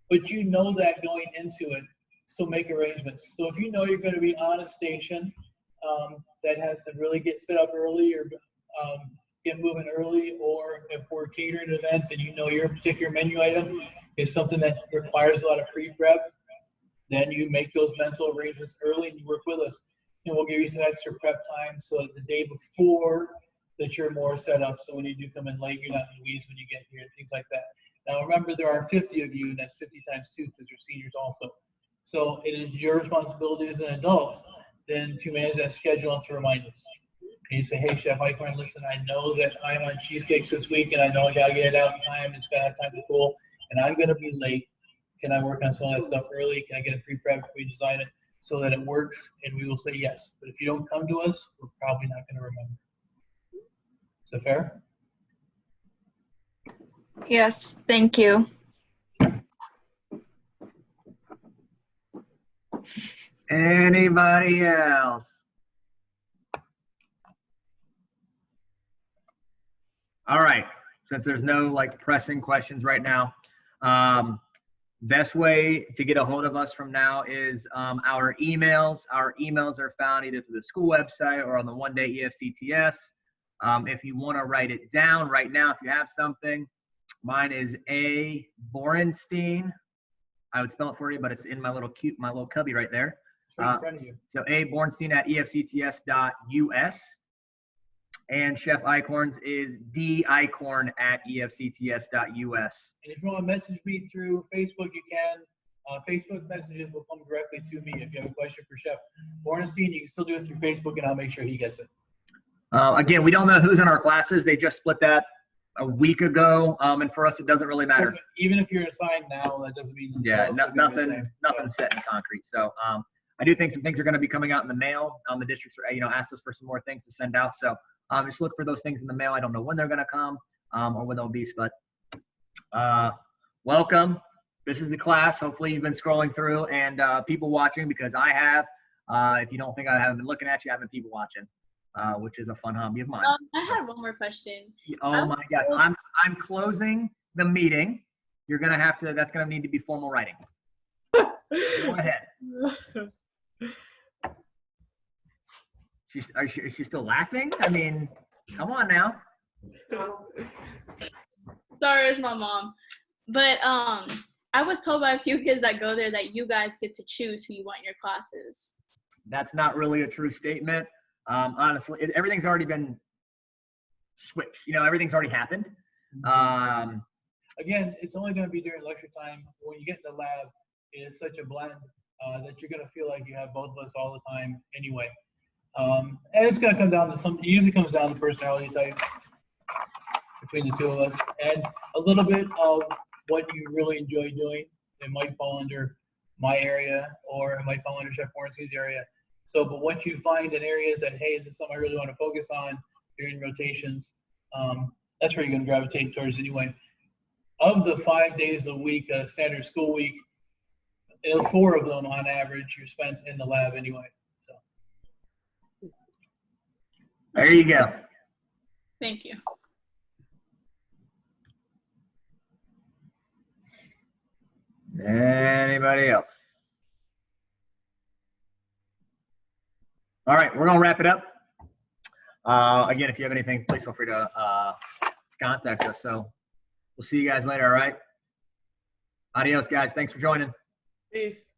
but you know that going into it, so make arrangements. So if you know you're going to be on a station that has to really get set up early or get moving early, or if we're catering an event and you know your particular menu item is something that requires a lot of pre-prep, then you make those mental arrangements early and you work with us. And we'll give you some extra prep time so that the day before that you're more set up, so when you do come in late, you're not in Louise when you get here, things like that. Now remember, there are 50 of you, and that's 50 times 2 because you're seniors also. So it is your responsibility as an adult then to manage that schedule and to remind us. And you say, hey, Chef Eichhorn, listen, I know that I'm on cheesecakes this week, and I know I got to get it out in time. It's got to have time to cool, and I'm going to be late. Can I work on some of that stuff early? Can I get a pre-prep before we design it so that it works? And we will say yes. But if you don't come to us, we're probably not going to remember. Is that fair? Yes, thank you. Anybody else? All right, since there's no like pressing questions right now, best way to get a hold of us from now is our emails. Our emails are found either through the school website or on the One Day EFCTS. If you want to write it down right now, if you have something, mine is A. Borenstein. I would spell it for you, but it's in my little cubby right there. Right in front of you. So A. Borenstein at EFCTS.us. And Chef Eichhorn's is D.Eichhorn at EFCTS.us. And if you want to message me through Facebook, you can. Facebook messages will come directly to me. If you have a question for Chef Bornstein, you can still do it through Facebook, and I'll make sure he gets it. Again, we don't know who's in our classes. They just split that a week ago, and for us, it doesn't really matter. Okay. Even if you're assigned now, that doesn't mean. Yeah, nothing's set in concrete. So I do think some things are going to be coming out in the mail. The districts, asked us for some more things to send out. So just look for those things in the mail. I don't know when they're going to come or when they'll be, but welcome. This is the class. Hopefully you've been scrolling through and people watching, because I have. If you don't think I haven't been looking at you, I've been people watching, which is a fun hobby of mine. I had one more question. Oh my God. I'm closing the meeting. You're going to have to, that's going to need to be formal writing. Go ahead. Is she still laughing? I mean, come on now. Sorry, it's my mom. But I was told by a few kids that go there that you guys get to choose who you want in your classes. That's not really a true statement. Honestly, everything's already been switched. Everything's already happened. Again, it's only going to be during lecture time. When you get in the lab, it is such a blend that you're going to feel like you have both of us all the time anyway. And it's going to come down to it usually comes down to personality type between the two of us, and a little bit of what you really enjoy doing. It might fall under my area, or it might fall under Chef Bornstein's area. So, but once you find an area that, hey, this is something I really want to focus on during rotations, that's where you're going to gravitate towards anyway. Of the 5 days a week, a standard school week, 4 of them on average you're spent in the lab anyway. So. There you go. Thank you. Anybody else? All right, we're going to wrap it up. Again, if you have anything, please feel free to contact us. So we'll see you guys later, all right? Adios, guys. Thanks for joining. Peace.